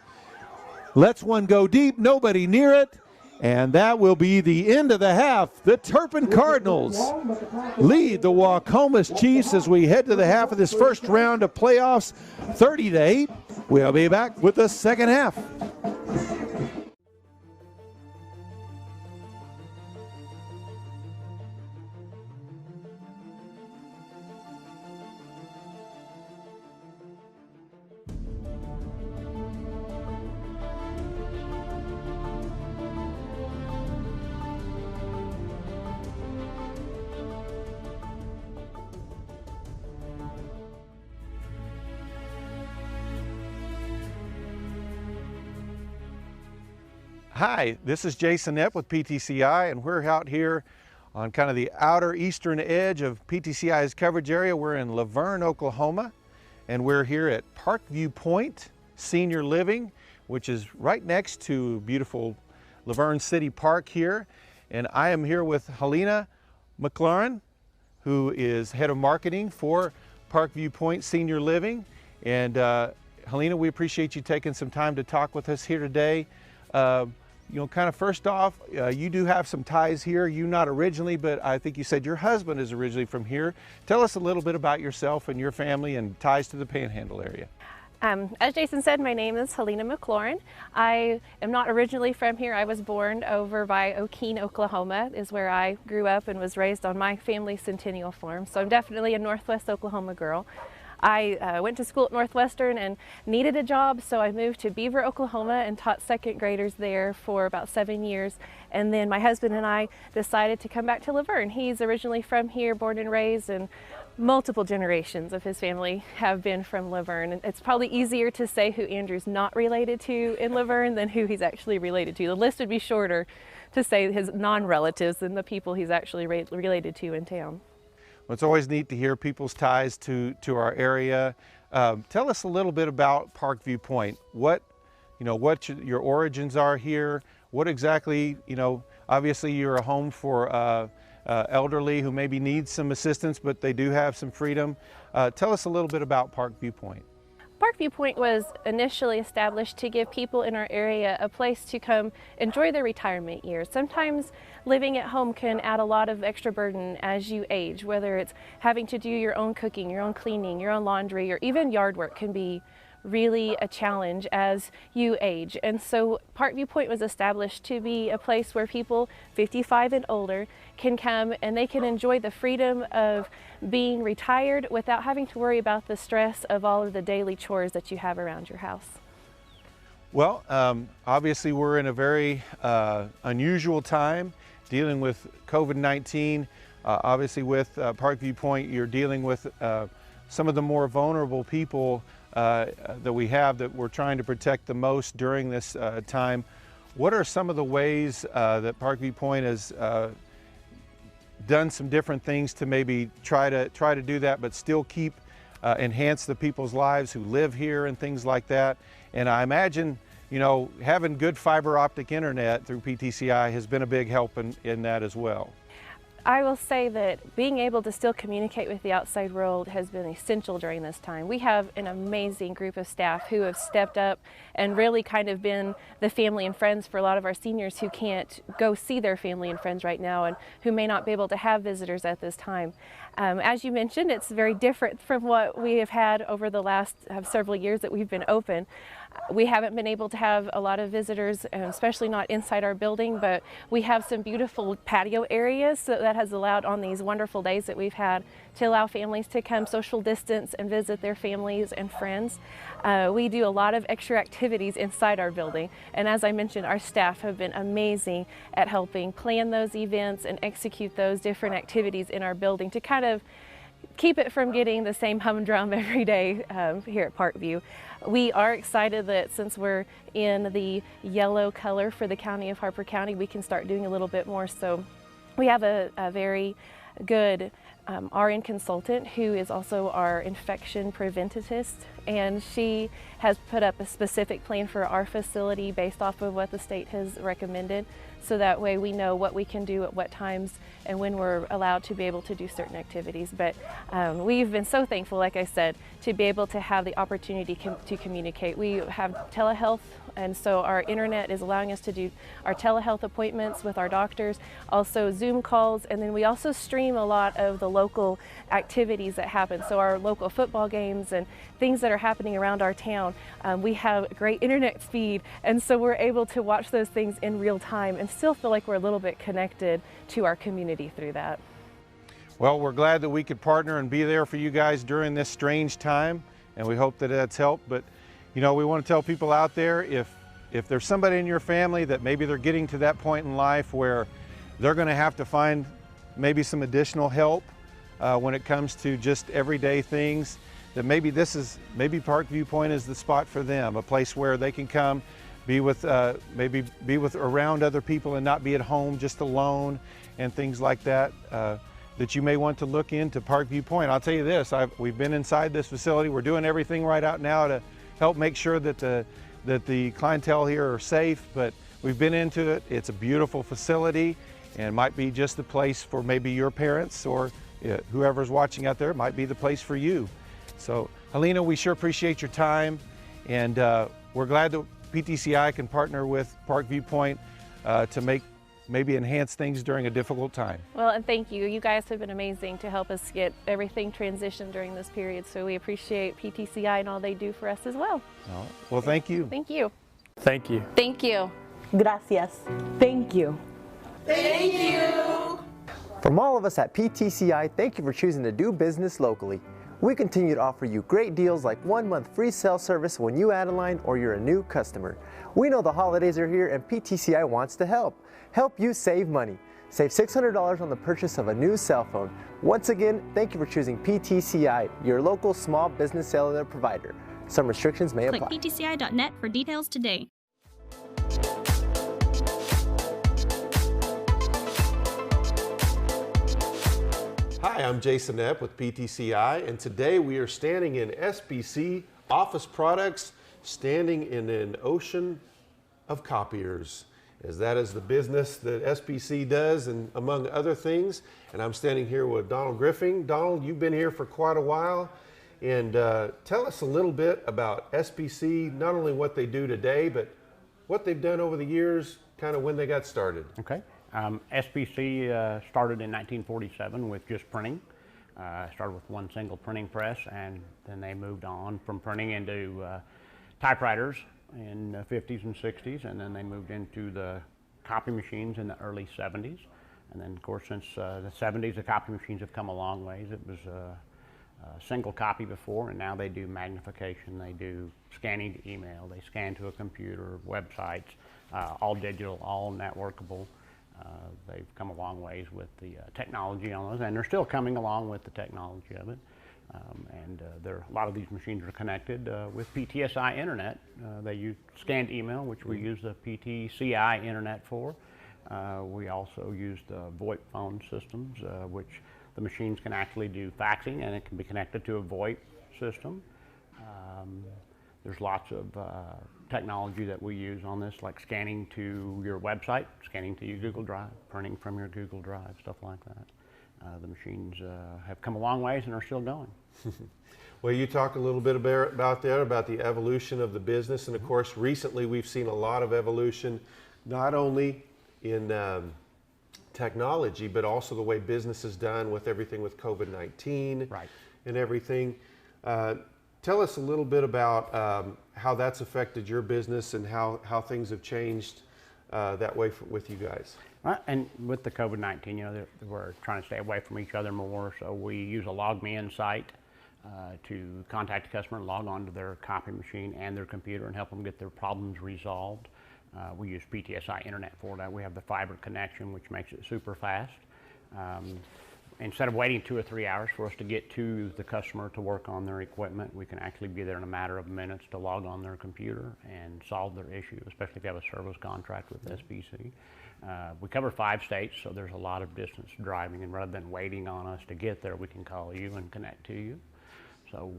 lets one go deep, nobody near it, and that will be the end of the half. The Turpin Cardinals lead the Waukomis Chiefs as we head to the half of this first round of playoffs, 30-8. We'll be back with the second half. Hi, this is Jason Epp with PTCI, and we're out here on kind of the outer eastern edge of PTCI's coverage area. We're in Laverne, Oklahoma, and we're here at Parkview Point Senior Living, which is right next to beautiful Laverne City Park here. And I am here with Helena McLaurin, who is head of marketing for Parkview Point Senior Living. And Helena, we appreciate you taking some time to talk with us here today. Kind of first off, you do have some ties here. You not originally, but I think you said your husband is originally from here. Tell us a little bit about yourself and your family and ties to the Panhandle area. As Jason said, my name is Helena McLaurin. I am not originally from here. I was born over by Okeen, Oklahoma, is where I grew up and was raised on my family's Centennial farm. So I'm definitely a Northwest Oklahoma girl. I went to school at Northwestern and needed a job, so I moved to Beaver, Oklahoma and taught second graders there for about 7 years. And then my husband and I decided to come back to Laverne. He's originally from here, born and raised, and multiple generations of his family have been from Laverne. And it's probably easier to say who Andrew's not related to in Laverne than who he's actually related to. The list would be shorter to say his non-relatives than the people he's actually related to in town. Well, it's always neat to hear people's ties to our area. Tell us a little bit about Parkview Point. What your origins are here. What exactly, obviously you're a home for elderly who maybe need some assistance, but they do have some freedom. Tell us a little bit about Parkview Point. Parkview Point was initially established to give people in our area a place to come enjoy their retirement years. Sometimes living at home can add a lot of extra burden as you age, whether it's having to do your own cooking, your own cleaning, your own laundry, or even yard work can be really a challenge as you age. And so Parkview Point was established to be a place where people 55 and older can come and they can enjoy the freedom of being retired without having to worry about the stress of all of the daily chores that you have around your house. Well, obviously we're in a very unusual time dealing with COVID-19. Obviously with Parkview Point, you're dealing with some of the more vulnerable people that we have that we're trying to protect the most during this time. What are some of the ways that Parkview Point has done some different things to maybe try to do that, but still keep enhance the people's lives who live here and things like that? And I imagine, having good fiber optic internet through PTCI has been a big help in that as well. I will say that being able to still communicate with the outside world has been essential during this time. We have an amazing group of staff who have stepped up and really kind of been the family and friends for a lot of our seniors who can't go see their family and friends right now and who may not be able to have visitors at this time. As you mentioned, it's very different from what we have had over the last several years that we've been open. We haven't been able to have a lot of visitors, especially not inside our building, but we have some beautiful patio areas, so that has allowed on these wonderful days that we've had to allow families to come social distance and visit their families and friends. We do a lot of extra activities inside our building, and as I mentioned, our staff have been amazing at helping plan those events and execute those different activities in our building to kind of keep it from getting the same humdrum every day here at Parkview. We are excited that since we're in the yellow color for the county of Harper County, we can start doing a little bit more. So we have a very good RN consultant who is also our infection preventist, and she has put up a specific plan for our facility based off of what the state has recommended, so that way we know what we can do at what times and when we're allowed to be able to do certain activities. But we've been so thankful, like I said, to be able to have the opportunity to communicate. We have telehealth, and so our internet is allowing us to do our telehealth appointments with our doctors, also Zoom calls, and then we also stream a lot of the local activities that happen. So our local football games and things that are happening around our town, we have great internet speed, and so we're able to watch those things in real time and still feel like we're a little bit connected to our community through that. Well, we're glad that we could partner and be there for you guys during this strange time, and we hope that that's helped. But we want to tell people out there, if there's somebody in your family that maybe they're getting to that point in life where they're going to have to find maybe some additional help when it comes to just everyday things, that maybe Parkview Point is the spot for them, a place where they can come, be with around other people and not be at home just alone and things like that. That you may want to look into Parkview Point. I'll tell you this, we've been inside this facility. We're doing everything right out now to help make sure that the clientele here are safe, but we've been into it. It's a beautiful facility and might be just the place for maybe your parents or whoever's watching out there. It might be the place for you. So Helena, we sure appreciate your time, And we're glad that PTCI can partner with Park Viewpoint to maybe enhance things during a difficult time. Well, and thank you. You guys have been amazing to help us get everything transitioned during this period. So we appreciate PTCI and all they do for us as well. Well, thank you. Thank you. Thank you. Thank you. Gracias. Thank you. From all of us at PTCI, thank you for choosing to do business locally. We continue to offer you great deals like 1 month free cell service when you add a line or you're a new customer. We know the holidays are here and PTCI wants to help. Help you save money. Save $600 on the purchase of a new cell phone. Once again, thank you for choosing PTCI, your local small business cellular provider. Some restrictions may apply. Click ptci.net for details today. Hi, I'm Jason Epp with PTCI, and today we are standing in SBC Office Products, standing in an ocean of copiers, as that is the business that SBC does, and among other things. And I'm standing here with Donald Griffin. Donald, you've been here for quite a while, and tell us a little bit about SBC, not only what they do today, but what they've done over the years, kind of when they got started. Okay. SBC started in 1947 with just printing. Started with one single printing press, and then they moved on from printing into typewriters in the 50s and 60s, and then they moved into the copy machines in the early 70s. And then, of course, since the 70s, the copy machines have come a long ways. It was a single copy before, and now they do magnification, they do scanning to email, they scan to a computer, websites, all digital, all networkable. They've come a long ways with the technology on those, and they're still coming along with the technology of it. A lot of these machines are connected with PTSI internet. They use scanned email, which we use the PTCI internet for. We also use the VoIP phone systems, which the machines can actually do faxing, and it can be connected to a VoIP system. There's lots of technology that we use on this, like scanning to your website, scanning to your Google Drive, printing from your Google Drive, stuff like that. The machines have come a long ways and are still going. Well, you talk a little bit about the evolution of the business, and of course, recently we've seen a lot of evolution, not only in technology, but also the way business is done with everything with COVID-19 and everything. Tell us a little bit about how that's affected your business and how things have changed that way with you guys. And with the COVID-19, we're trying to stay away from each other more, so we use a LogMeIn site to contact a customer and log on to their copy machine and their computer and help them get their problems resolved. We use PTSI internet for that. We have the fiber connection, which makes it super fast. Instead of waiting 2 or 3 hours for us to get to the customer to work on their equipment, we can actually be there in a matter of minutes to log on their computer and solve their issue, especially if you have a service contract with SBC. We cover 5 states, so there's a lot of distance driving, and rather than waiting on us to get there, we can call you and connect to you. So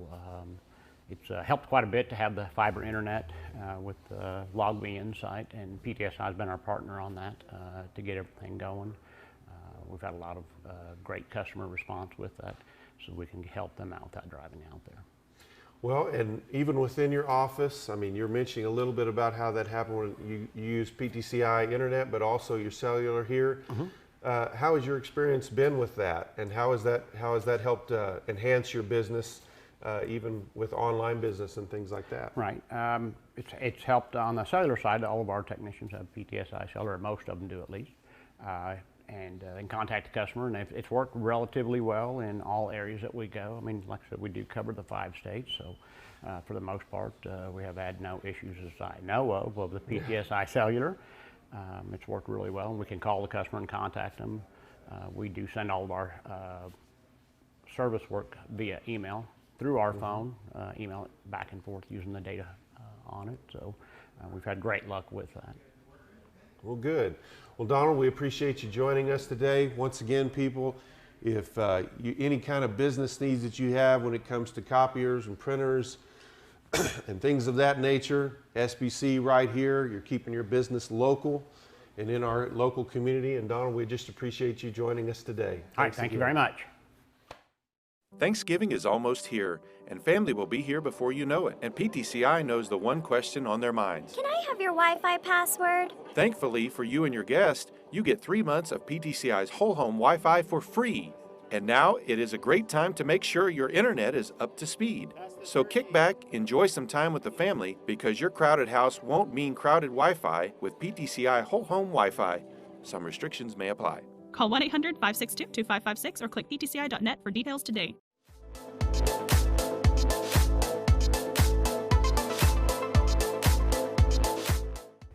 it's helped quite a bit to have the fiber internet with the LogMeIn site, and PTSI has been our partner on that to get everything going. We've had a lot of great customer response with that, so we can help them out without driving out there. Well, and even within your office, I mean, you're mentioning a little bit about how that happened when you use PTCI internet, but also your cellular here. How has your experience been with that, and how has that helped enhance your business, even with online business and things like that? Right. It's helped on the cellular side. All of our technicians have PTSI cellular, most of them do at least. And then contact the customer, and it's worked relatively well in all areas that we go. I mean, like I said, we do cover the 5 states, so for the most part, we have had no issues as I know of the PTSI cellular. It's worked really well, and we can call the customer and contact them. We do send all of our service work via email through our phone, email it back and forth using the data on it, so we've had great luck with that. Well, good. Well, Donald, we appreciate you joining us today. Once again, people, if any kind of business needs that you have when it comes to copiers and printers and things of that nature, SBC right here, you're keeping your business local and in our local community. And Donald, we just appreciate you joining us today. All right, thank you very much. Thanksgiving is almost here, and family will be here before you know it, and PTCI knows the one question on their minds. Can I have your Wi-Fi password? Thankfully for you and your guest, you get 3 months of PTCI's whole home Wi-Fi for free. And now it is a great time to make sure your internet is up to speed. So kick back, enjoy some time with the family, because your crowded house won't mean crowded Wi-Fi with PTCI whole home Wi-Fi. Some restrictions may apply. Call 1-800-562-2556 or click ptci.net for details today.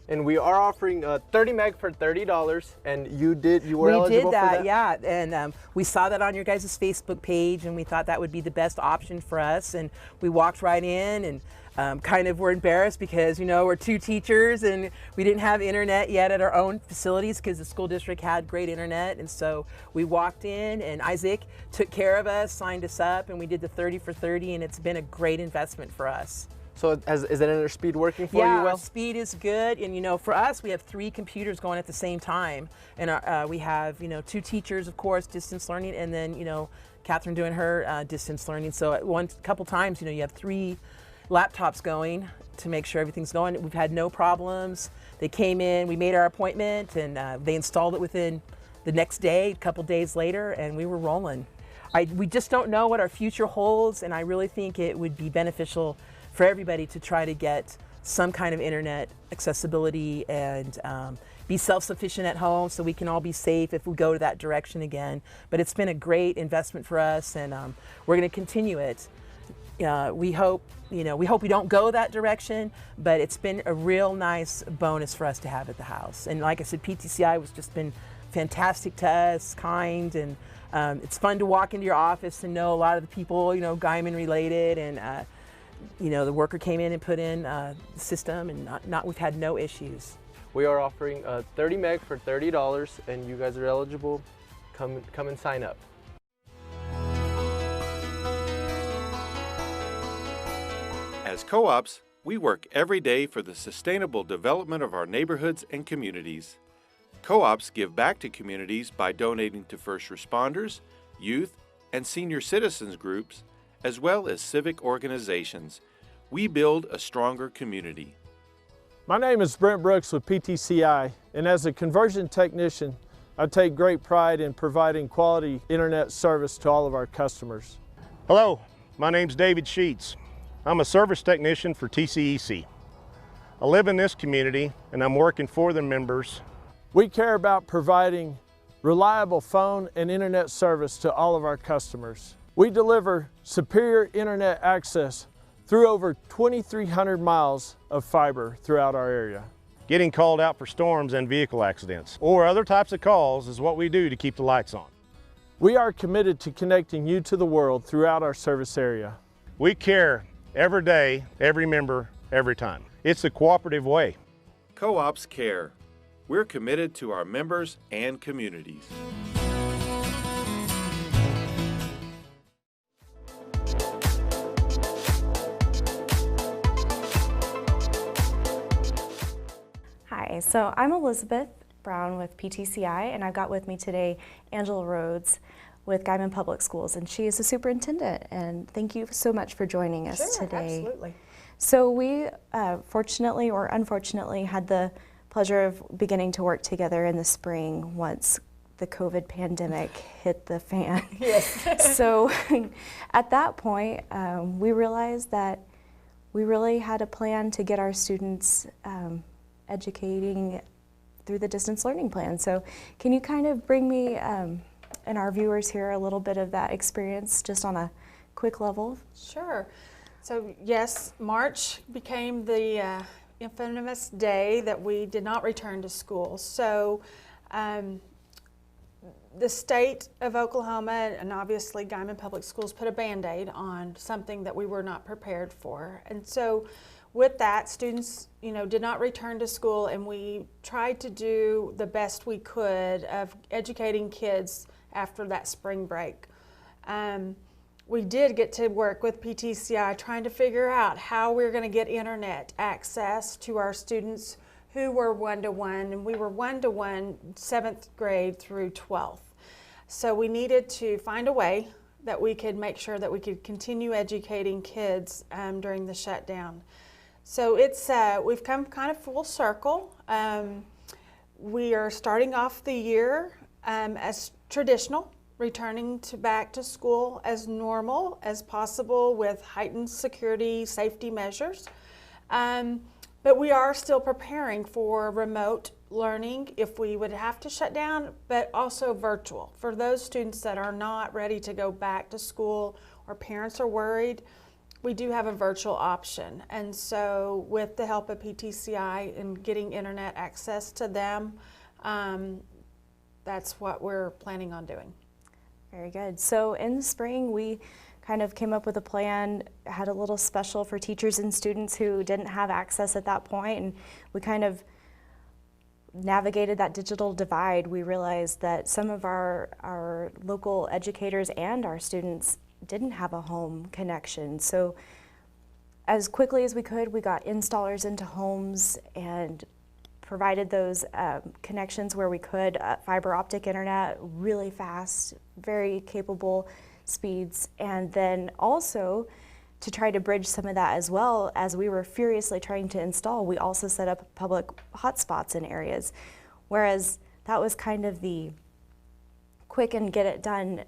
And we are offering 30 meg for $30, and you were eligible did that, for that? yeah, and we saw that on your guys' Facebook page, and we thought that would be the best option for us, and we walked right in and kind of were embarrassed because, you know, we're 2 teachers and we didn't have internet yet at our own facilities because the school district had great internet, and so we walked in and Isaac took care of us, signed us up, and we did the 30 for 30, and it's been a great investment for us. So is the internet speed working for you well? Yeah, our speed is good, and you know, for us, we have 3 computers going at the same time, and we have, you know, 2 teachers, of course, distance learning, and then, you know, Catherine doing her distance learning. So at couple times, you know, you have 3 laptops going to make sure everything's going. We've had no problems. They came in, we made our appointment, and they installed it within the next day, a couple days later, and we were rolling. We just don't know what our future holds, and I really think it would be beneficial for everybody to try to get some kind of internet accessibility and be self-sufficient at home so we can all be safe if we go to that direction again. But it's been a great investment for us, and we're going to continue it. We hope we don't go that direction, but it's been a real nice bonus for us to have at the house. And like I said, PTCI has just been fantastic to us, kind, and it's fun to walk into your office and know a lot of the people, you know, Guyman related, and you know, the worker came in and put in the system, and we've had no issues. We are offering 30 meg for $30, and you guys are eligible. Come and sign up. As co-ops, we work every day for the sustainable development of our neighborhoods and communities. Co-ops give back to communities by donating to first responders, youth, and senior citizens groups, as well as civic organizations. We build a stronger community. My name is Brent Brooks with PTCI, and as a conversion technician, I take great pride in providing quality internet service to all of our customers. Hello, my name's David Sheets. I'm a service technician for TCEC. I live in this community, and I'm working for the members. We care about providing reliable phone and internet service to all of our customers. We deliver superior internet access through over 2,300 miles of fiber throughout our area. Getting called out for storms and vehicle accidents or other types of calls is what we do to keep the lights on. We are committed to connecting you to the world throughout our service area. We care every day, every member, every time. It's a cooperative way. Co-ops care. We're committed to our members and communities. Hi, so I'm Elizabeth Brown with PTCI, and I've got with me today Angela Rhodes with Guyman Public Schools, and she is the superintendent. And thank you so much for joining us today. Absolutely. So we, fortunately or unfortunately, had the pleasure of beginning to work together in the spring once the COVID pandemic hit the fan. Yes. So at that point, we realized that we really had a plan to get our students educating through the distance learning plan. So can you kind of bring me and our viewers here a little bit of that experience just on a quick level? Sure. So yes, March became the infamous day that we did not return to school. So the state of Oklahoma and obviously Guyman Public Schools put a Band-Aid on something that we were not prepared for. And so with that, students, did not return to school, and we tried to do the best we could of educating kids after that spring break. We did get to work with PTCI trying to figure out how we're going to get internet access to our students who were one-to-one, and we were one-to-one 7th grade through 12th. So we needed to find a way that we could make sure that we could continue educating kids during the shutdown. So it's we've come kind of full circle. We are starting off the year as traditional, returning back to school as normal as possible with heightened security safety measures. But we are still preparing for remote learning if we would have to shut down, but also virtual. For those students that are not ready to go back to school or parents are worried, we do have a virtual option. And so with the help of PTCI and getting internet access to them, that's what we're planning on doing. Very good. So in the spring, we kind of came up with a plan, had a little special for teachers and students who didn't have access at that point, and we kind of navigated that digital divide. We realized that some of our local educators and our students didn't have a home connection. So as quickly as we could, we got installers into homes and provided those connections where we could, fiber optic internet, really fast, very capable speeds, and then also to try to bridge some of that as well, as we were furiously trying to install, we also set up public hotspots in areas, whereas that was kind of the quick and get it done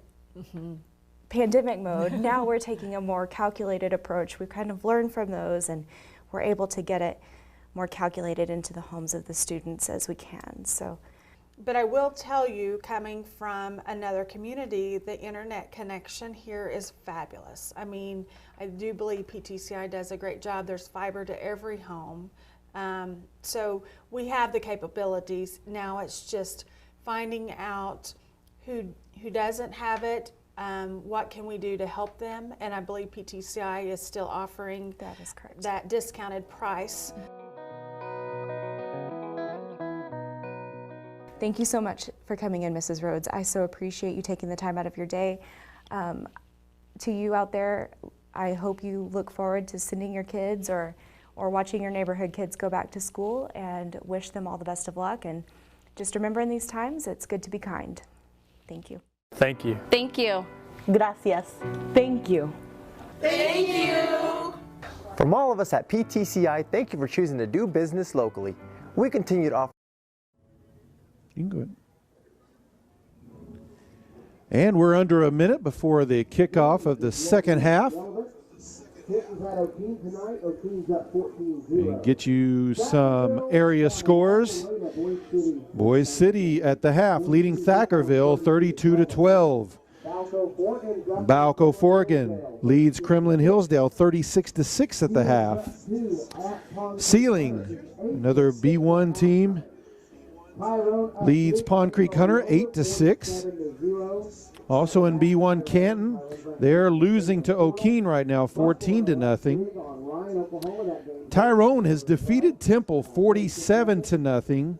pandemic mode. Now we're taking a more calculated approach. We've kind of learned from those, and we're able to get it more calculated into the homes of the students as we can. So. But I will tell you, coming from another community, the internet connection here is fabulous. I mean, I do believe PTCI does a great job. There's fiber to every home. So we have the capabilities. Now it's just finding out who doesn't have it, what can we do to help them, and I believe PTCI is still offering that is correct. That discounted price. Thank you so much for coming in, Mrs. Rhodes. I so appreciate you taking the time out of your day. To you out there, I hope you look forward to sending your kids or watching your neighborhood kids go back to school, and wish them all the best of luck. And just remember, in these times, it's good to be kind. Thank you. Thank you. Thank you. Gracias. Thank you. Thank you. From all of us at PTCI, thank you for choosing to do business locally. We continue to offer. You can go ahead. And we're under a minute before the kickoff of the second half. And get you some area scores. Boys City at the half leading Thackerville 32-12. Bauco Forgan leads Kremlin Hillsdale 36-6 at the half. Sealing, another B1 team, leads Pond Creek Hunter 8-6. Also in B1 Canton, they're losing to O'Keene right now 14-0. Tyrone has defeated Temple 47-0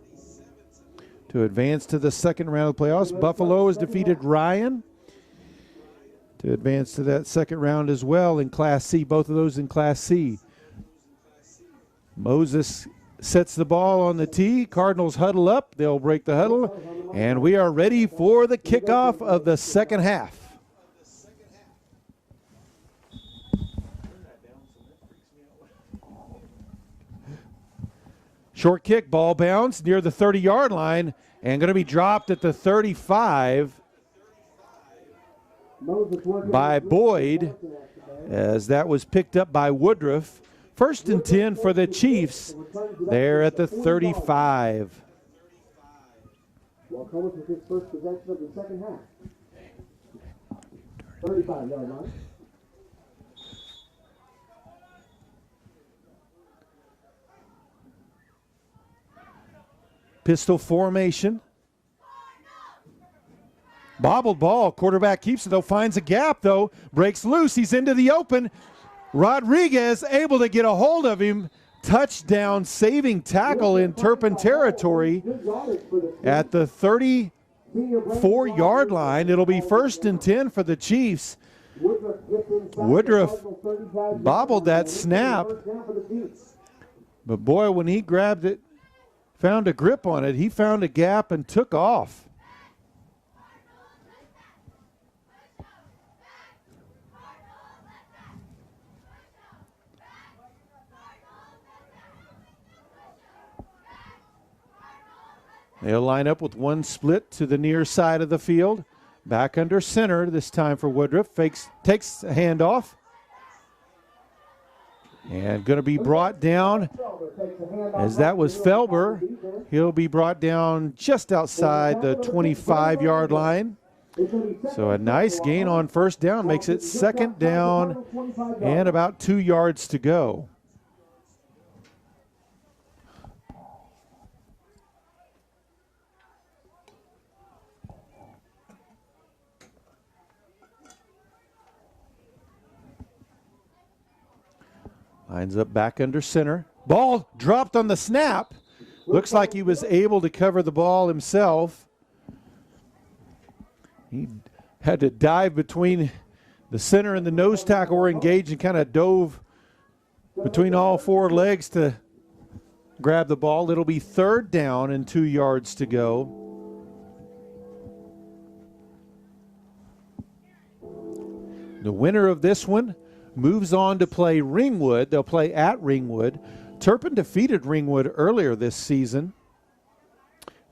to advance to the second round of the playoffs. Buffalo has defeated Ryan to advance to that second round as well in Class C, both of those in Class C. Moses sets the ball on the tee. Cardinals huddle up. They'll break the huddle. And we are ready for the kickoff of the second half. Short kick, ball bounce near the 30-yard line and going to be dropped at the 35 by Boyd, as that was picked up by Woodruff. First and 10 for the Chiefs there at the 35. Waukomis with his first possession of the second half. 35-yard line. Pistol formation. Bobbled ball. Quarterback keeps it, though. Finds a gap, though. Breaks loose. He's into the open. Rodriguez able to get a hold of him. Touchdown saving tackle in Turpin territory at the 34-yard line. It'll be first and 10 for the Chiefs. Woodruff bobbled that snap. But boy, when he grabbed it, found a grip on it, he found a gap and took off. They'll line up with one split to the near side of the field. Back under center this time for Woodruff. Takes a handoff. And going to be brought down, as that was Felber. He'll be brought down just outside the 25-yard line. So a nice gain on first down makes it second down and about 2 yards to go. Lines up back under center. Ball dropped on the snap. Looks like he was able to cover the ball himself. He had to dive between the center and the nose tackle were engaged and kind of dove between all four legs to grab the ball. It'll be third down and 2 yards to go. The winner of this one moves on to play Ringwood. They'll play at Ringwood. Turpin defeated Ringwood earlier this season,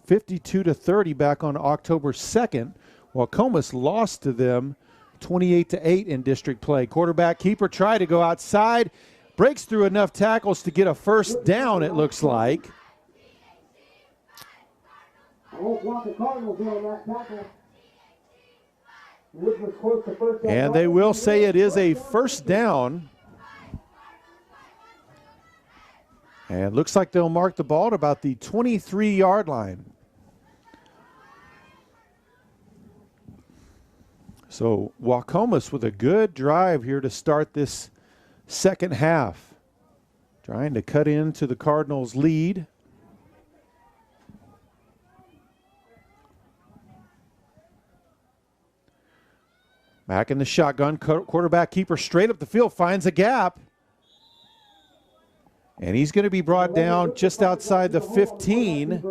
52-30 back on October 2nd, while Waukomis lost to them 28-8 in district play. Quarterback keeper tried to go outside, breaks through enough tackles to get a first down, it looks like. And they will say it is a first down. And looks like they'll mark the ball at about the 23-yard line. So Waukomis with a good drive here to start this second half. Trying to cut into the Cardinals' lead. Back in the shotgun, quarterback keeper straight up the field, finds a gap. And he's going to be brought down just outside the 15.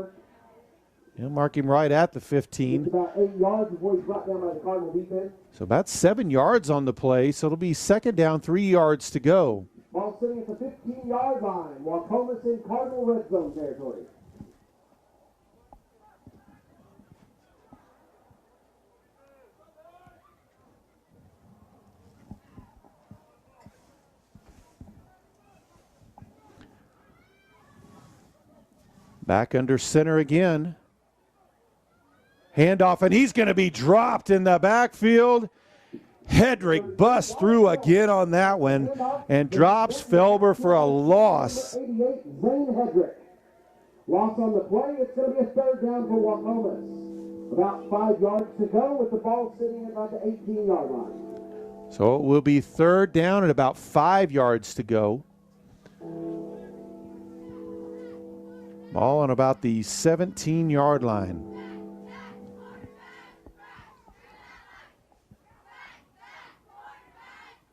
He'll mark him right at the 15. About 8 yards before he's brought down by the Cardinal defense. So about 7 yards on the play, so it'll be second down, 3 yards to go. Ball sitting at the 15-yard line. Waukomis in Cardinal red zone territory. Back under center again. Handoff, and he's going to be dropped in the backfield. Hedrick busts through again on that one and drops Felber for a loss. 88, Zane Hedrick. Loss on the play. It's going to be a third down for Waukomis. About 5 yards to go with the ball sitting at about the 18-yard line. So it will be third down and about 5 yards to go. Ball on about the 17-yard line.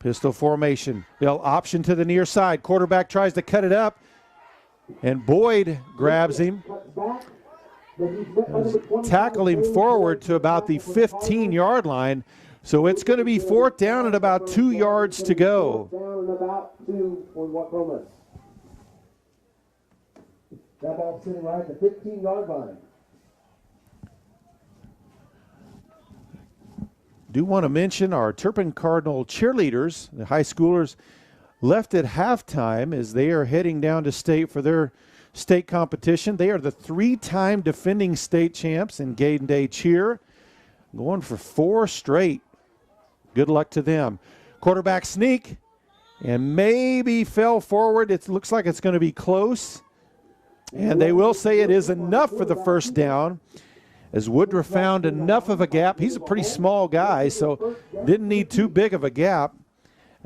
Pistol formation. They'll option to the near side. Quarterback tries to cut it up, and Boyd grabs him. Tackle him forward to about the 15-yard line. So it's going to be fourth down and about 2 yards to go. Down and about 2 for Waukomis. That ball sitting right at the 15-yard line. Do want to mention our Turpin Cardinal cheerleaders, the high schoolers, left at halftime as they are heading down to state for their state competition. They are the 3-time defending state champs in Gaiden Day cheer, going for 4 straight. Good luck to them. Quarterback sneak, and maybe fell forward. It looks like it's going to be close, and they will say it is enough for the first down, as Woodruff found enough of a gap. He's a pretty small guy, so didn't need too big of a gap.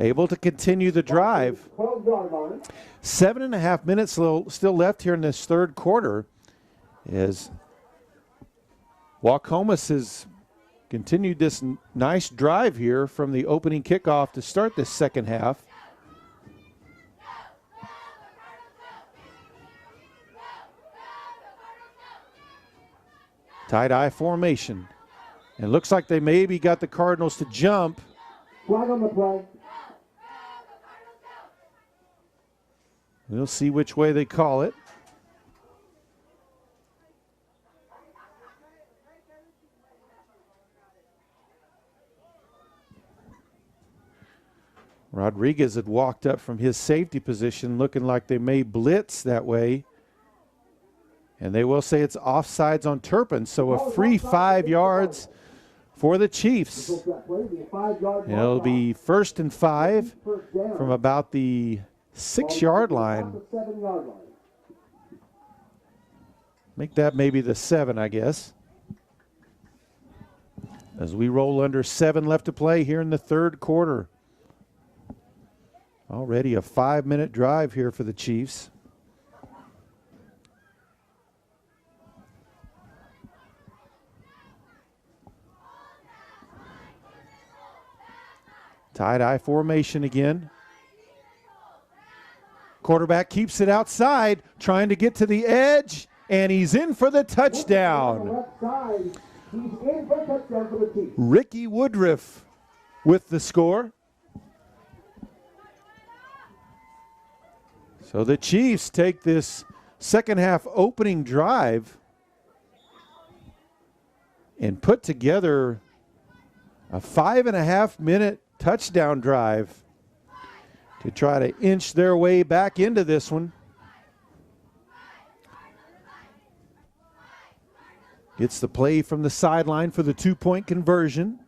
Able to continue the drive. 7.5 minutes still left here in this third quarter, as Waukomis has continued this nice drive here from the opening kickoff to start this second half. Tie-dye formation. And looks like they maybe got the Cardinals to jump. Flag on the play. We'll see which way they call it. Rodriguez had walked up from his safety position looking like they may blitz that way. And they will say it's offsides on Turpin, so a free 5 yards for the Chiefs. It'll be 1st and 5 from about the 6-yard line. Make that maybe the 7, I guess. As we roll under 7 left to play here in the 3rd quarter. Already a 5-minute drive here for the Chiefs. Tie-dye formation again. Quarterback keeps it outside, trying to get to the edge, and he's in for the touchdown. Ricky Woodruff with the score. So the Chiefs take this second half opening drive and put together a 5.5-minute touchdown drive to try to inch their way back into this one. Gets the play from the sideline for the 2-point conversion.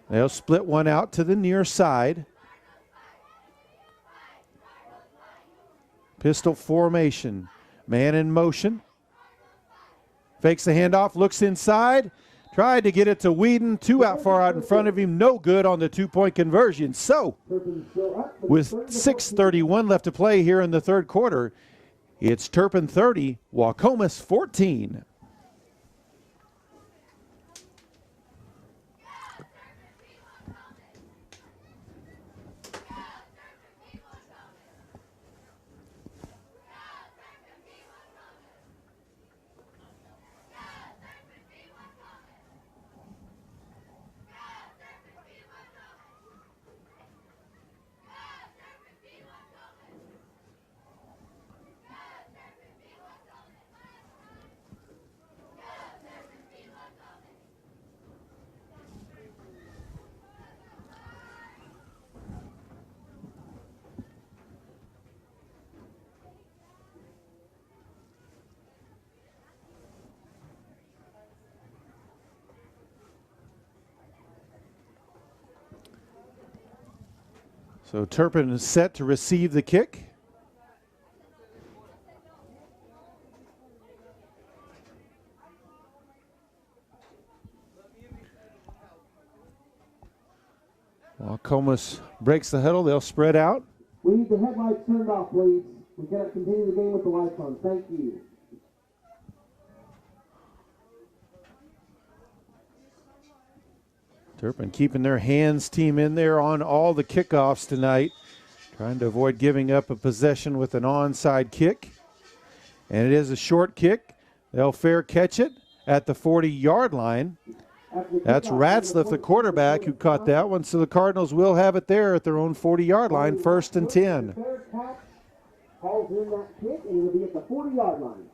They'll split one out to the near side. Pistol formation. Man in motion. Fakes the handoff, looks inside. Tried to get it to Whedon, 2 out far out in front of him, no good on the 2-point conversion. So, with 6:31 left to play here in the 3rd quarter, it's Turpin 30, Waukomis 14. So Turpin is set to receive the kick. Waukomis breaks the huddle. They'll spread out. We need the headlights turned off, please. We cannot continue the game with the lights on. Thank you. Turpin keeping their hands team in there on all the kickoffs tonight, trying to avoid giving up a possession with an onside kick. And it is a short kick. They'll fair catch it at the 40-yard line. That's Ratzliff, the quarterback, who caught that one. So the Cardinals will have it there at their own 40-yard line, 1st and 10. Calls in that kick, and it'll be at the 40-yard line.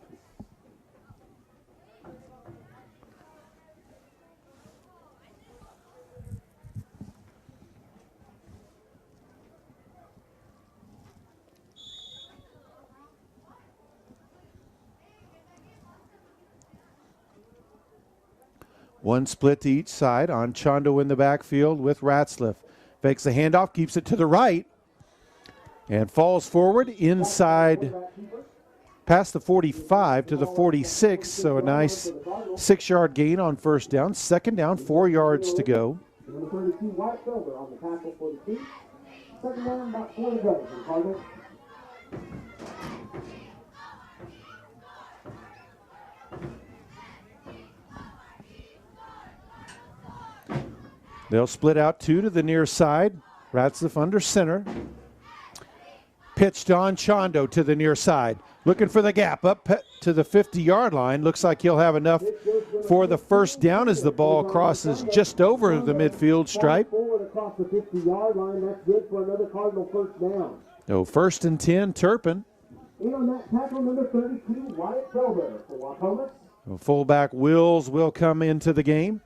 One split to each side on Chondo in the backfield with Ratzliff. Fakes the handoff, keeps it to the right, and falls forward inside past the 45 to the 46. So a nice 6-yard gain on 1st down. 2nd down, 4 yards to go. Number 32, White Silver on the tackle for the Chiefs. 2nd down, about 4 to go for the Cardinals. They'll split out 2 to the near side. Ratzliff under center. Pitched on Chondo to the near side. Looking for the gap up to the 50-yard line. Looks like he'll have enough for the 1st down as the ball crosses just over the midfield stripe. Forward across the 50-yard line. That's good for another Cardinal 1st down. So 1st and 10, Turpin. In on that tackle, number 32, Wyatt Silver for Waukomis. Fullback Wills will come into the game.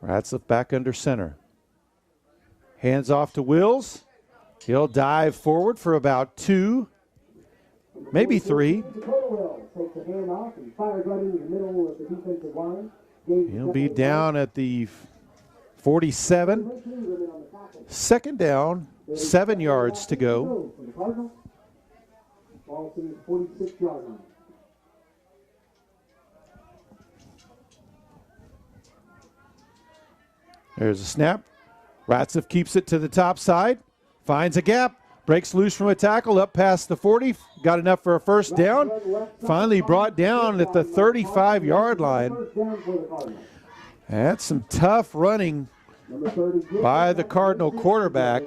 Ratzliff back under center. Hands off to Wills. He'll dive forward for about 2, maybe 3. He'll be down at the 47. Second down, 7 yards to go. There's a snap. Ratzliff keeps it to the top side, finds a gap, breaks loose from a tackle up past the 40, got enough for a first down. Finally brought down at the 35-yard line. That's some tough running by the Cardinal quarterback.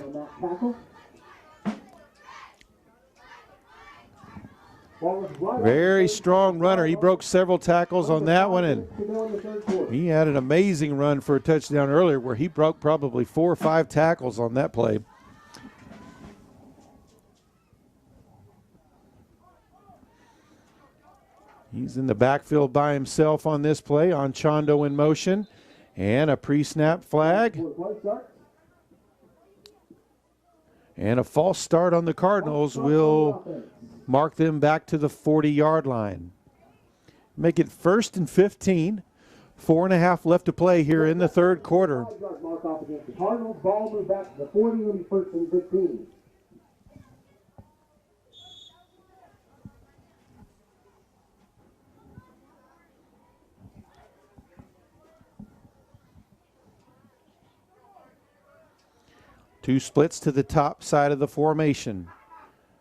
Very strong runner. He broke several tackles on that one, and he had an amazing run for a touchdown earlier where he broke probably 4 or 5 tackles on that play. He's in the backfield by himself on this play, on Chondo in motion, and a pre-snap flag. And a false start on the Cardinals will mark them back to the 40-yard line. Make it 1st and 15. 4.5 left to play here in the third quarter. Cardinals ball move back to the 40, will be 1st and 15. Two splits to the top side of the formation.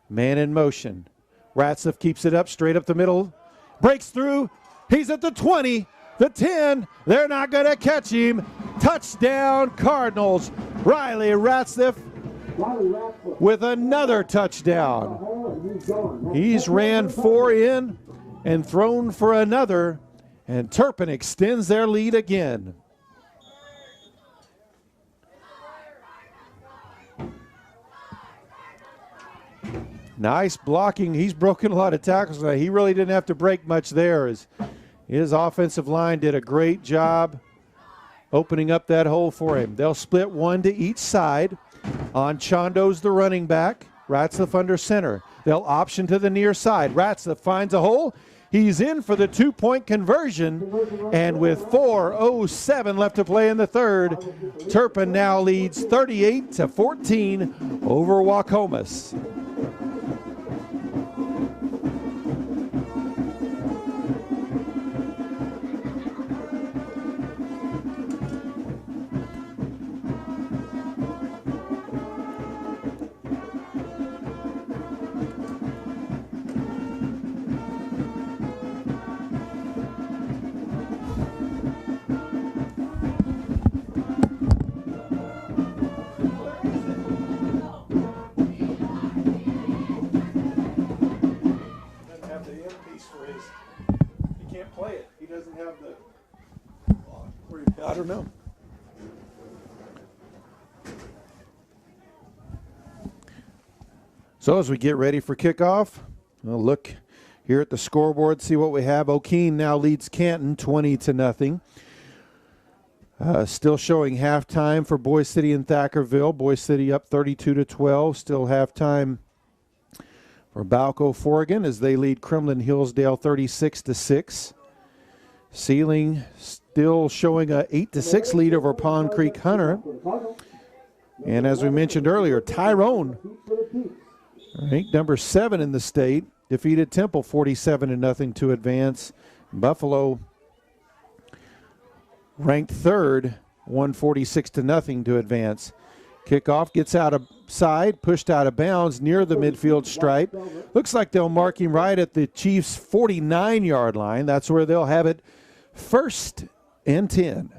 Man in motion. Ratzliff keeps it up, straight up the middle. Breaks through. He's at the 20, the 10. They're not going to catch him. Touchdown, Cardinals. Riley Ratzliff with another touchdown. He's ran 4 in and thrown for another, and Turpin extends their lead again. Nice blocking. He's broken a lot of tackles. He really didn't have to break much there. His offensive line did a great job opening up that hole for him. They'll split 1 to each side. On Chondo's the running back. Ratzliff under center. They'll option to the near side. Ratzliff finds a hole. He's in for the 2-point conversion. And with 4:07 left to play in the third, Turpin now leads 38-14 over Waukomis. I don't know. So as we get ready for kickoff, we'll look here at the scoreboard, see what we have. O'Keene now leads Canton 20-0. Still showing halftime for Boise City and Thackerville. Boise City up 32-12. Still halftime for Balco Forgan as they lead Kremlin Hillsdale 36-6. Sealing still showing a 8-6 lead over Pond Creek Hunter. And as we mentioned earlier, Tyrone, ranked number 7 in the state, defeated Temple 47-0 to advance. Buffalo ranked 3rd, 146-0 to advance. Kickoff gets out of side, pushed out of bounds near the midfield stripe. Looks like they'll mark him right at the Chiefs' 49-yard line. That's where they'll have it 1st and 10.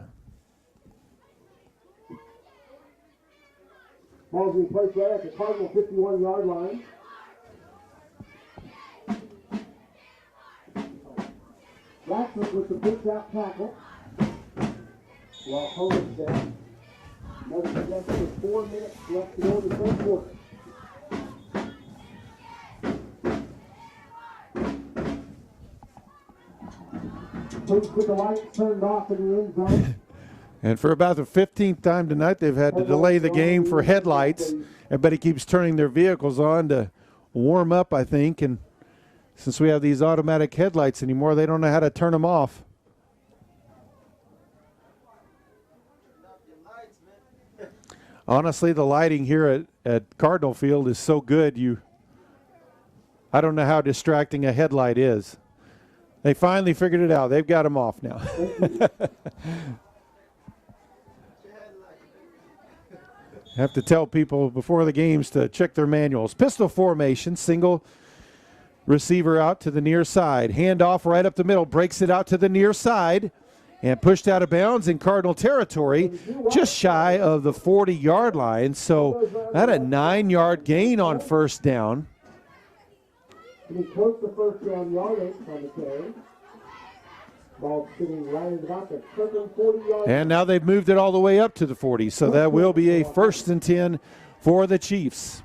Ball's being placed right at the Cardinal 51-yard line. Ratzliff with the pitch out tackle. Waukomis down. Another possession with 4 minutes left to go in the third quarter. Please get the lights turned off in the end zone. And for about the 15th time tonight, they've had to delay the game for headlights. Everybody keeps turning their vehicles on to warm up, I think. And since we have these automatic headlights anymore, they don't know how to turn them off. Honestly, the lighting here at Cardinal Field is so good, I don't know how distracting a headlight is. They finally figured it out. They've got them off now. Have to tell people before the games to check their manuals. Pistol formation, single receiver out to the near side. Handoff right up the middle, breaks it out to the near side. And pushed out of bounds in Cardinal territory, just shy of the 40-yard line. So that a 9-yard gain on first down. He close the first down yardage on the carry. Ball sitting right at about the 40-yard. And now they've moved it all the way up to the 40. So that will be a 1st and 10 for the Chiefs.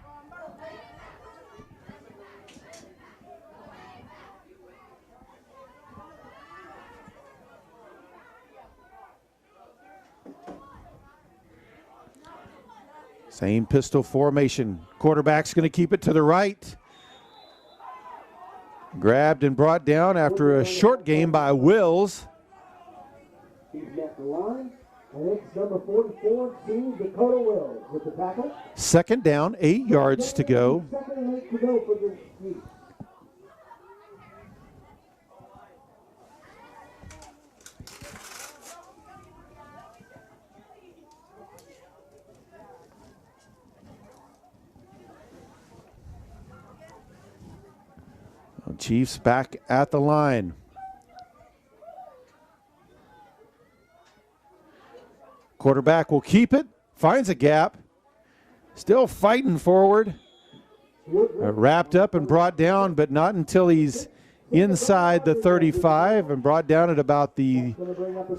Same pistol formation. Quarterback's going to keep it to the right. Grabbed and brought down after a short game by Wills. He's got the line. And it's number 44, Steve Dakota Wills with the tackle. 2nd down, 8 yards to go. 2nd and 8 to go for the Chiefs. Chiefs back at the line. Quarterback will keep it, finds a gap, still fighting forward. Wrapped up and brought down, but not until he's inside the 35 and brought down at about the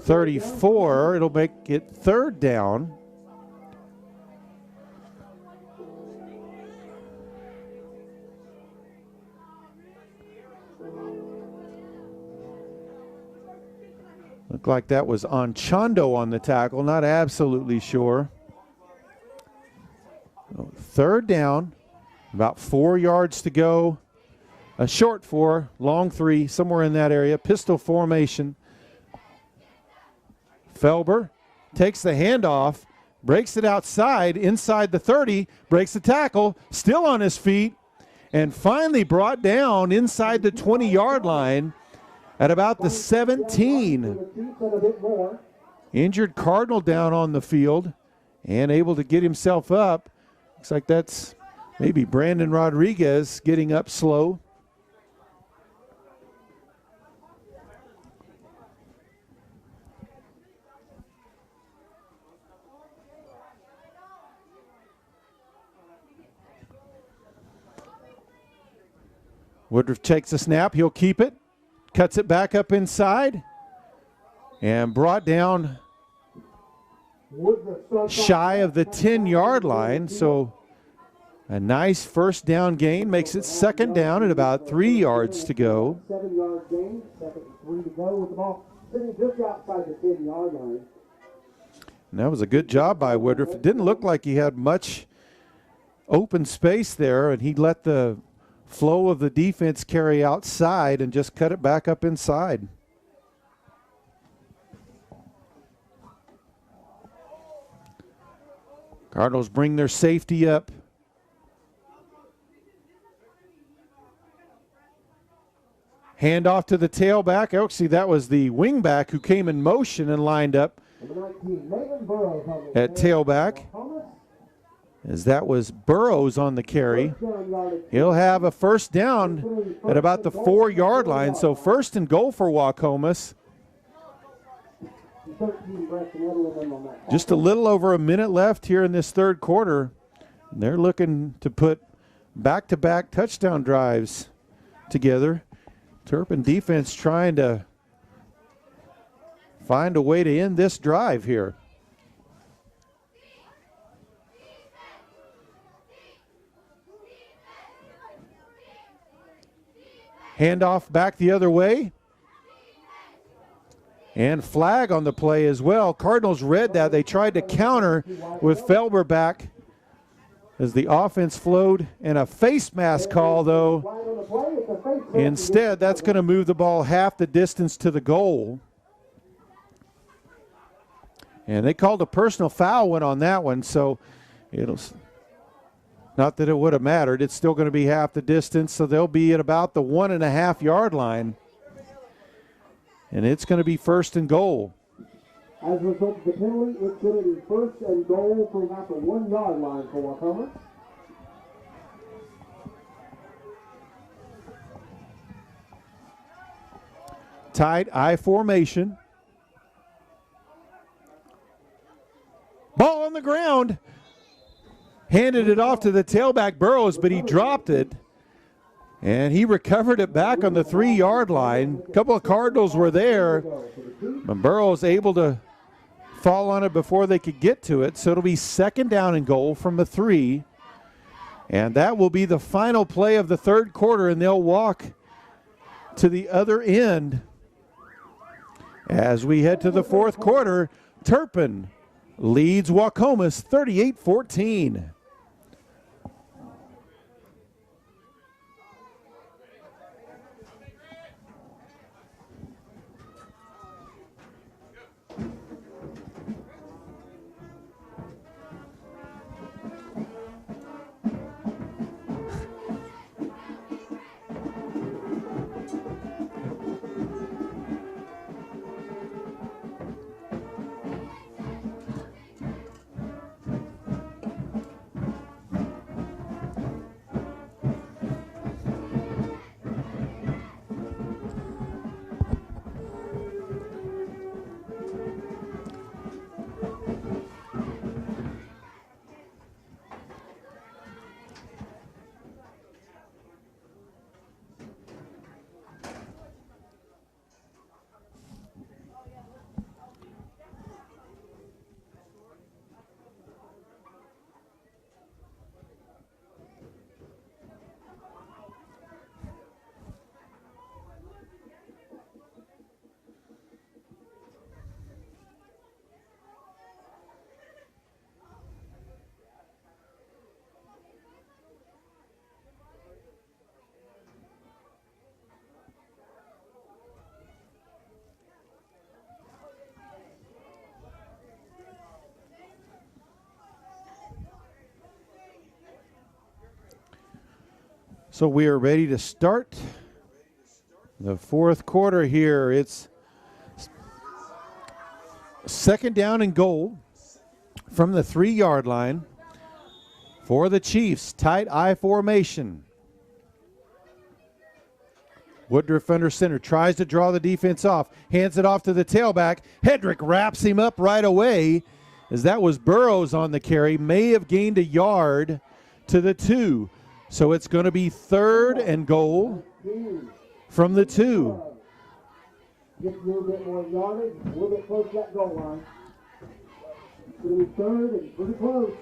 34. It'll make it 3rd down. Looked like that was on Chondo on the tackle, not absolutely sure. 3rd down, about 4 yards to go. A short 4, long 3, somewhere in that area. Pistol formation. Felber takes the handoff, breaks it outside, inside the 30, breaks the tackle, still on his feet, and finally brought down inside the 20-yard line at about the 17. Injured Cardinal down on the field and able to get himself up. Looks like that's maybe Brandon Rodriguez getting up slow. Woodruff takes a snap. He'll keep it. Cuts it back up inside and brought down shy of the 10-yard line. So a nice 1st down gain makes it 2nd down at about 3 yards to go. 7-yard gain, 2nd and 3 to go with the ball sitting just outside the 10-yard line. And that was a good job by Woodruff. It didn't look like he had much open space there, and he let the flow of the defense carry outside and just cut it back up inside. Cardinals bring their safety up. Handoff to the tailback. Oh, see, that was the wingback who came in motion and lined up at tailback, as that was Burrows on the carry. He'll have a 1st down at about the 4-yard line, so 1st and goal for Waukomis. Just a little over a minute left here in this 3rd quarter. They're looking to put back-to-back touchdown drives together. Turpin defense trying to find a way to end this drive here. Handoff back the other way. And flag on the play as well. Cardinals read that. They tried to counter with Felber back as the offense flowed. And a face mask call, though. Instead, that's going to move the ball half the distance to the goal. And they called a personal foul one on that one, so it'll not that it would have mattered. It's still going to be half the distance, so they'll be at about the 1.5 yard line. And it's going to be 1st and goal. As a result of the penalty, it's going to be 1st and goal from about the 1 yard line for Waukomis. Tight I formation. Ball on the ground. Handed it off to the tailback Burrows, but he dropped it. And he recovered it back on the 3 yard line. A couple of Cardinals were there, but Burrows able to fall on it before they could get to it. So it'll be 2nd down and goal from the 3. And that will be the final play of the 3rd quarter, and they'll walk to the other end. As we head to the 4th quarter, Turpin leads Waukomis 38-14. So we are ready to start the 4th quarter here. It's 2nd down and goal from the 3 yard line for the Chiefs. Tight I formation. Woodruff under center, tries to draw the defense off, hands it off to the tailback. Hedrick wraps him up right away, as that was Burrows on the carry. May have gained a yard to the 2. So it's going to be 3rd and goal from the 2. Get a little bit more yardage, a little bit close to that goal line. It's going to be 3rd and pretty close.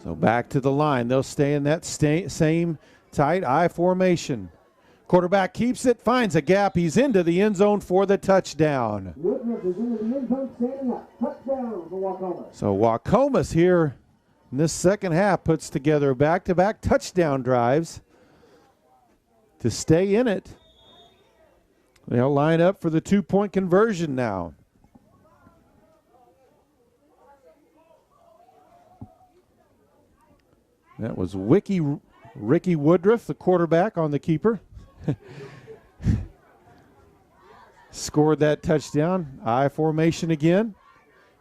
So back to the line. They'll stay in that same tight I formation. Quarterback keeps it, finds a gap. He's into the end zone for the touchdown. Woodruff is into the end zone, standing up. Touchdown for Waukomis. So Waukomis here in this 2nd half puts together back-to-back touchdown drives to stay in it. They'll line up for the 2-point conversion now. That was Ricky Woodruff, the quarterback, on the keeper. Scored that touchdown. I formation again.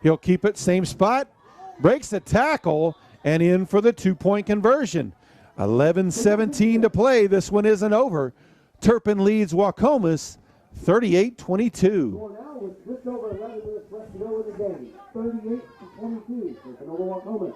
He'll keep it, same spot. Breaks the tackle and in for the 2-point conversion. 11-17 to play. This one isn't over. Turpin leads Waukomis 38-22. Now with just over 11 minutes left to go in the game. 38-22. Turpin over Waukomis.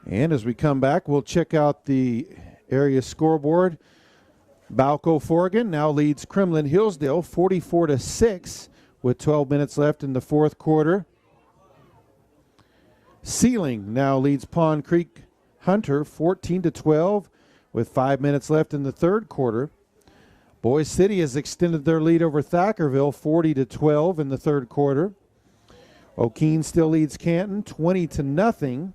And as we come back, we'll check out the area scoreboard. Balco Forgan now leads Kremlin Hillsdale 44-6 with 12 minutes left in the fourth quarter. Sealing now leads Pond Creek Hunter 14-12 with 5 minutes left in the third quarter. Boys City has extended their lead over Thackerville 40-12 in the third quarter. O'Keene still leads Canton 20-0.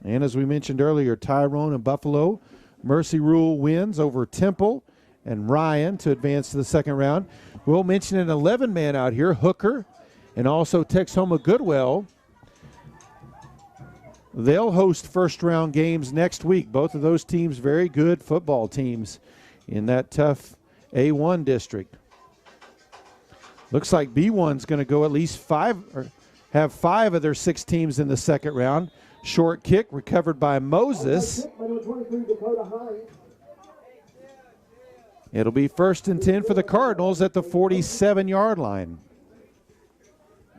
And as we mentioned earlier, Tyrone and Buffalo. Mercy Rule wins over Temple and Ryan to advance to the second round. We'll mention an 11-man out here, Hooker, and also Texhoma Goodwell. They'll host first-round games next week. Both of those teams very good football teams in that tough A1 district. Looks like B1's going to go at least have 5 of their 6 teams in the second round. Short kick recovered by Moses. It'll be 1st and 10 for the Cardinals at the 47-yard line.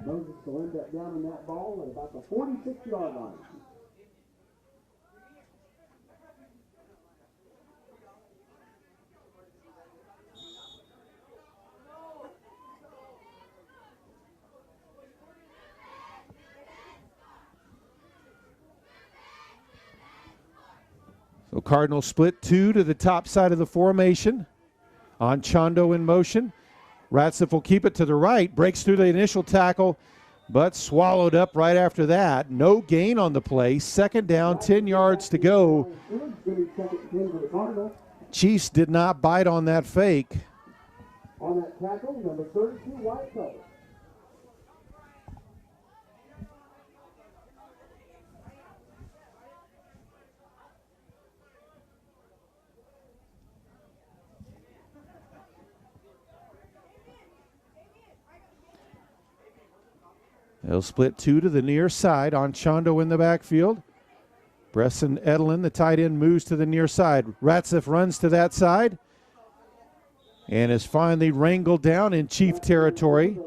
Moses will end up down in that ball at about the 46-yard line. So Cardinals split 2 to the top side of the formation. On Chondo in motion. Ratziff will keep it to the right. Breaks through the initial tackle, but swallowed up right after that. No gain on the play. Second down, 10 yards to go. Chiefs did not bite on that fake. On that tackle, number 32, Waukomis. They'll split 2 to the near side on Chondo in the backfield. Bresson Edelin, the tight end, moves to the near side. Ratziff runs to that side and is finally wrangled down in Chief territory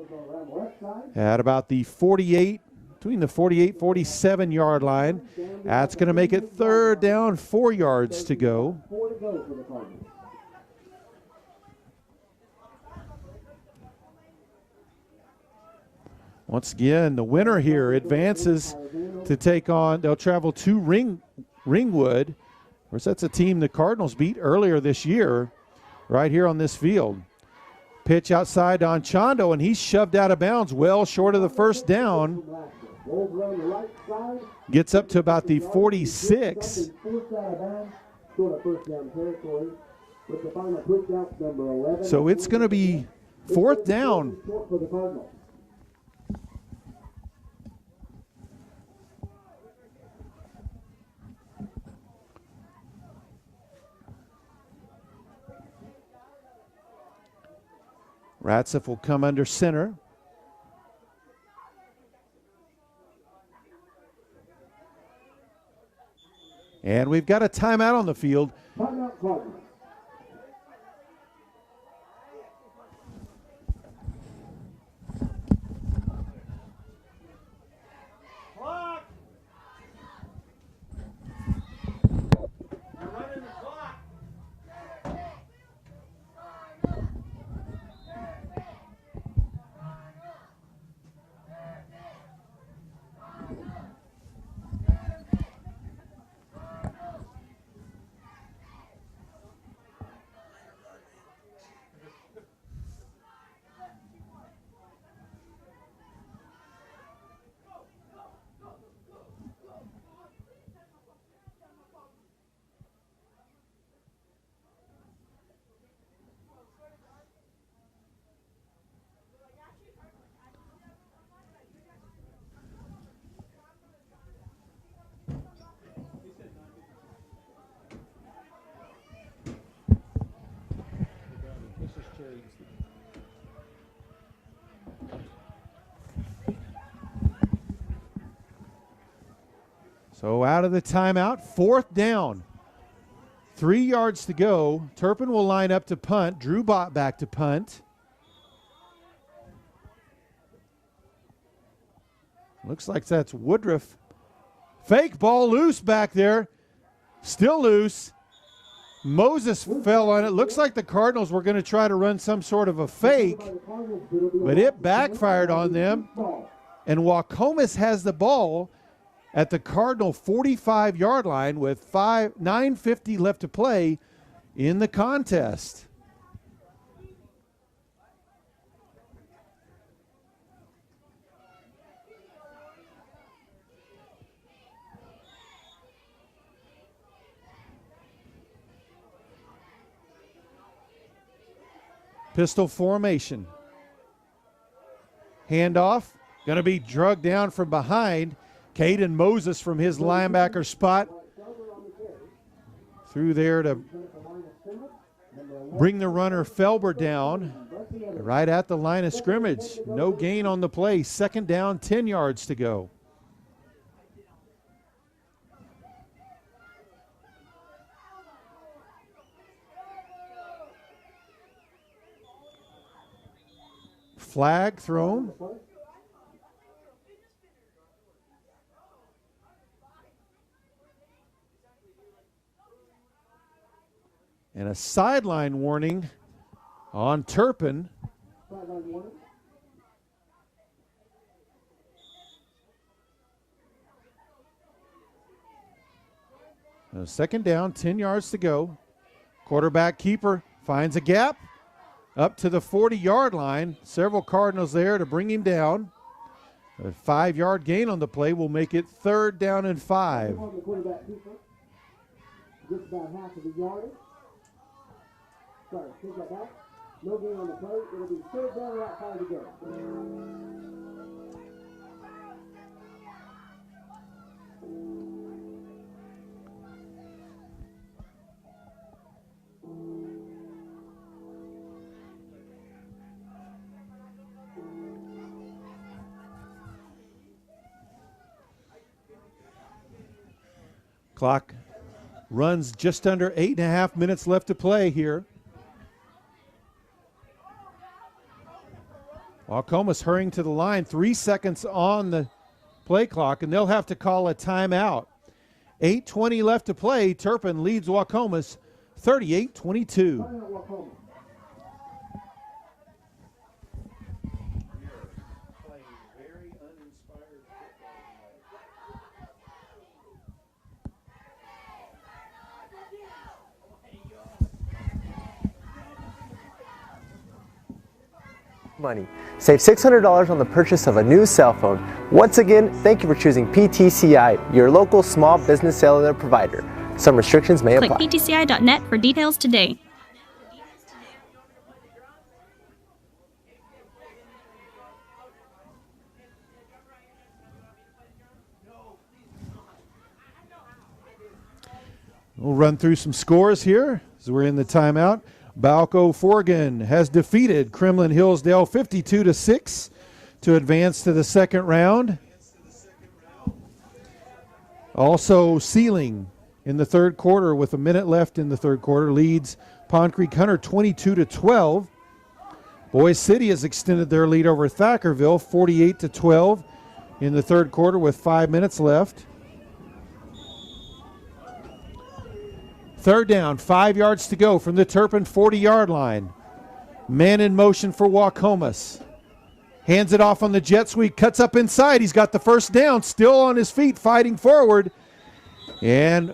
at about the 48, between the 48-47 line. That's going to make it third down, 4 yards to go. Once again, the winner here advances to take on, they'll travel to Ringwood. Of course, that's a team the Cardinals beat earlier this year right here on this field. Pitch outside on Chondo, and he's shoved out of bounds well short of the first down. Gets up to about the 46. So it's going to be fourth down. Ratziff will come under center. And we've got a timeout on the field. So out of the timeout, 4th down. 3 yards to go. Turpin will line up to punt. Drew Bott back to punt. Looks like that's Woodruff. Fake ball loose back there. Still loose. Moses fell on it. Looks like the Cardinals were going to try to run some sort of a fake, but it backfired on them. And Waukomis has the ball at the Cardinal 45-yard line with 9:50 left to play in the contest. Pistol formation. Handoff. Going to be drugged down from behind. Caden Moses from his linebacker spot. Through there to bring the runner Felber down. Right at the line of scrimmage. No gain on the play. 2nd down, 10 yards to go. Flag thrown. And a sideline warning on Turpin. Now 2nd down, 10 yards to go. Quarterback keeper finds a gap. Up to the 40-yard line. Several Cardinals there to bring him down. A 5-yard gain on the play will make it 3rd down and 5. Just about half of the yardage. Sorry, take that back. No gain on the play. It'll be 3rd down and about 5 to go. Clock runs just under 8.5 minutes left to play here. Waukomis hurrying to the line. 3 seconds on the play clock, and they'll have to call a timeout. 8:20 left to play. Turpin leads Waukomis 38-22. Money. Save $600 on the purchase of a new cell phone. Once again, thank you for choosing PTCI, your local small business cellular provider. Some restrictions may apply. Click PTCI.net for details today. We'll run through some scores here as we're in the timeout. Balco Forgan has defeated Kremlin Hillsdale 52-6 to advance to the 2nd round. Also, Sealing in the 3rd quarter with a minute left in the 3rd quarter leads Pond Creek Hunter 22-12. Boys City has extended their lead over Thackerville 48-12 in the 3rd quarter with 5 minutes left. 3rd down, 5 yards to go from the Turpin 40-yard line. Man in motion for Waukomis. Hands it off on the jet sweep, cuts up inside. He's got the 1st down, still on his feet, fighting forward. And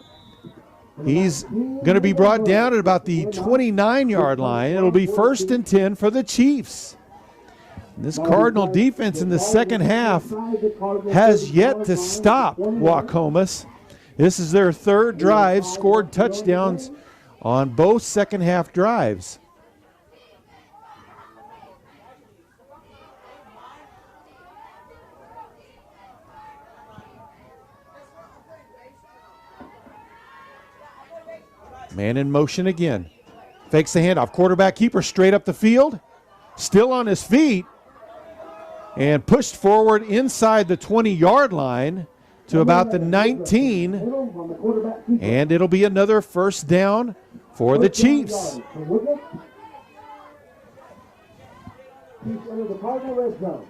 he's going to be brought down at about the 29-yard line. It'll be 1st and 10 for the Chiefs. This Cardinal defense in the 2nd half has yet to stop Waukomis. This is their 3rd drive, scored touchdowns on both 2nd half drives. Man in motion again. Fakes the handoff. Quarterback keeper straight up the field. Still on his feet. And pushed forward inside the 20-yard line. to about the 19, and it'll be another first down for the Chiefs. Enter the Cardinal red zone.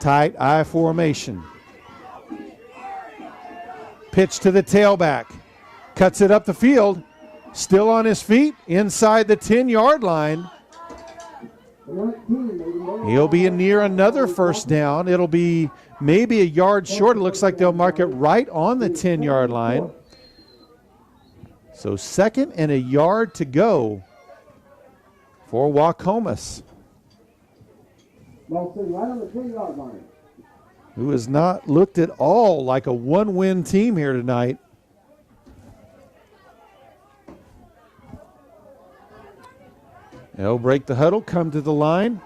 Tight I formation. Pitch to the tailback. Cuts it up the field. Still on his feet inside the 10-yard line. He'll be near another first down. It'll be maybe a yard short. It looks like they'll mark it right on the 10-yard line. So 2nd and a yard to go for Waukomis, who has not looked at all like a one-win team here tonight. They'll break the huddle, come to the line.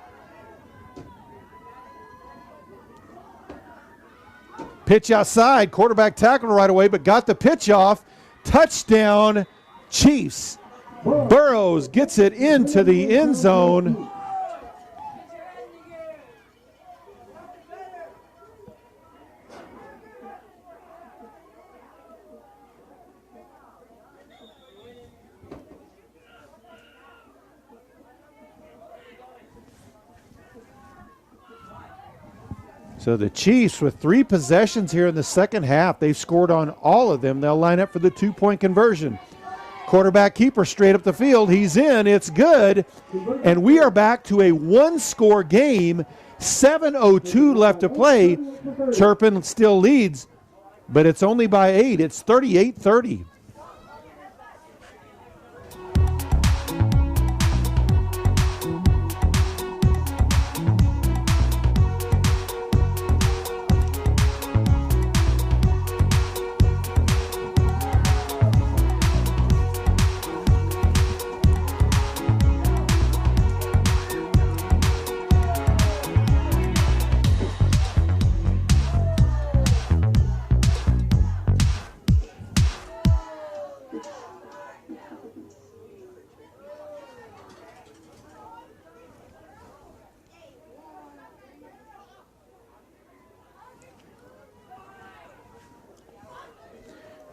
Pitch outside, quarterback tackled right away, but got the pitch off. Touchdown, Chiefs. Burrows gets it into the end zone. So the Chiefs with 3 possessions here in the second half. They've scored on all of them. They'll line up for the 2-point conversion. Quarterback keeper straight up the field. He's in. It's good. And we are back to a 1-score game. 7:02 left to play. Turpin still leads, but it's only by 8. It's 38-30.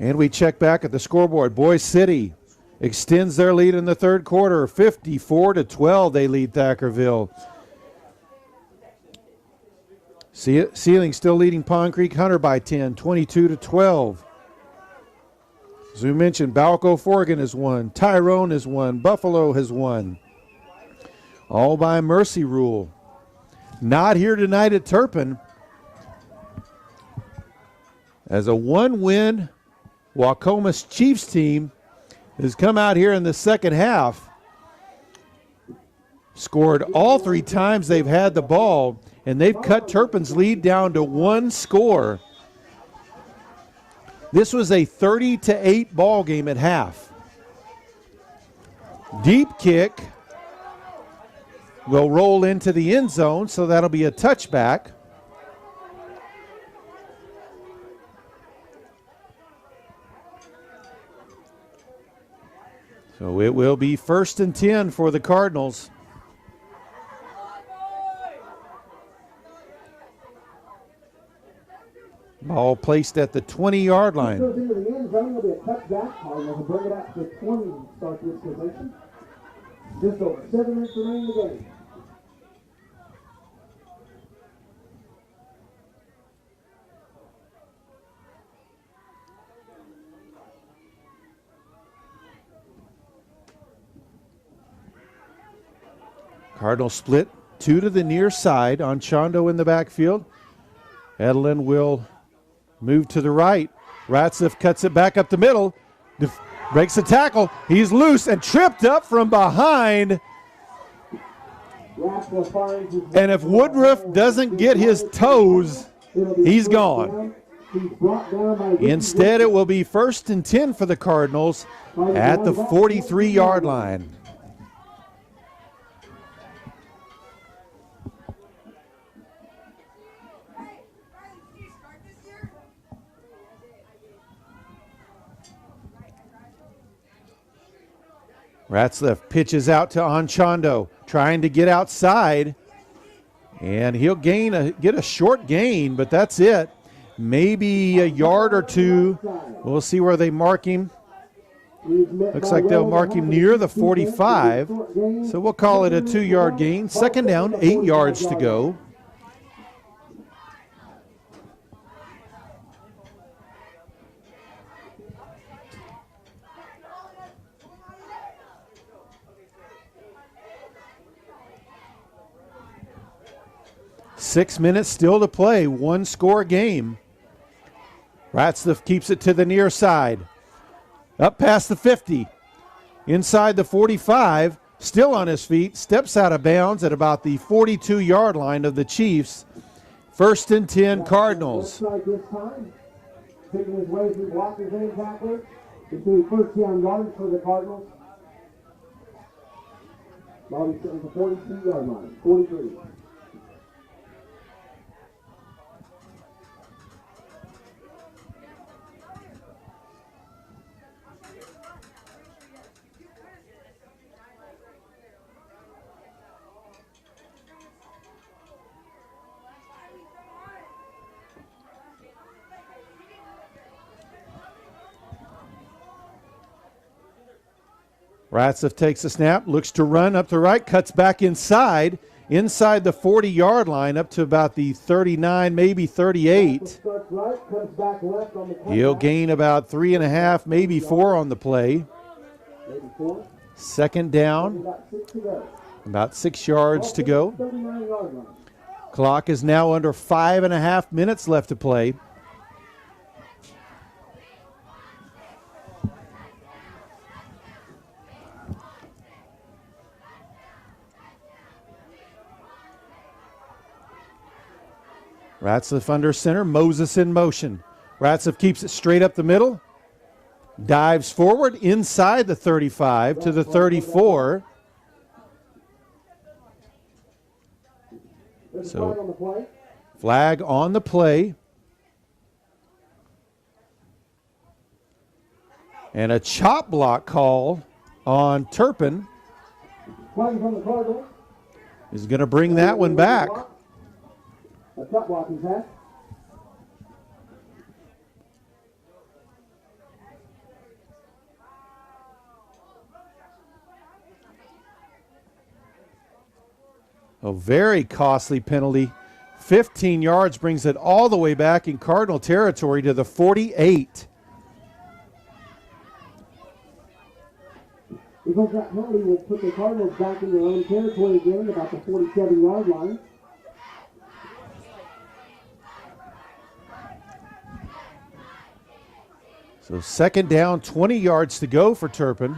And we check back at the scoreboard. Boise City extends their lead in the third quarter. 54-12, they lead Thackerville. Sealing still leading Pond Creek Hunter by 10, 22-12. As we mentioned, Balco Forgan has won. Tyrone has won. Buffalo has won. All by mercy rule. Not here tonight at Turpin. As a 1-win Waukomis Chiefs team has come out here in the second half, scored all 3 times they've had the ball, and they've cut Turpin's lead down to 1 score. This was a 30-8 ball game at half. Deep kick will roll into the end zone, so that'll be a touchback. So it will be 1st and 10 for the Cardinals. Ball placed at the 20-yard line. Goes into the end zone. It'll be a touchback. Cardinals will bring it out to the 20 to start this possession. Just over 7 minutes remaining in the game. Cardinals split 2 to the near side on Chondo in the backfield. Edelin will move to the right. Ratziff cuts it back up the middle. Breaks the tackle. He's loose and tripped up from behind. And if Woodruff doesn't get his toes, he's gone. Instead, it will be 1st and 10 for the Cardinals at the 43-yard line. Ratzliff pitches out to Anchondo, trying to get outside. And he'll get a short gain, but that's it. Maybe a yard or two. We'll see where they mark him. Looks like they'll mark him near the 45. So we'll call it a 2-yard gain. Second down, 8 yards to go. Six minutes still to play, 1-score game. Ratzliff keeps it to the near side. Up past the 50. Inside the 45, still on his feet, steps out of bounds at about the 42-yard line of the Chiefs. First and 10 Cardinals. Taking his way through blockers and tacklers. It's doing first down yards for the Cardinals. Bobby sitting at the 42-yard line, 43. Ratzliff takes a snap, looks to run up the right, cuts back inside the 40-yard line up to about the 39, maybe 38. He'll gain about 3.5, maybe 4 on the play. Second down, about 6 yards to go. Clock is now under 5.5 minutes left to play. Ratzliff under center, Moses in motion. Ratzliff keeps it straight up the middle. Dives forward inside the 35 to the 34. So flag on the play. And a chop block call on Turpin. Is going to bring that one back. A chop block is that. A very costly penalty. 15 yards brings it all the way back in Cardinal territory to the 48. Because that penalty will put the Cardinals back in their own territory again, about the 47-yard line. So second down, 20 yards to go for Turpin.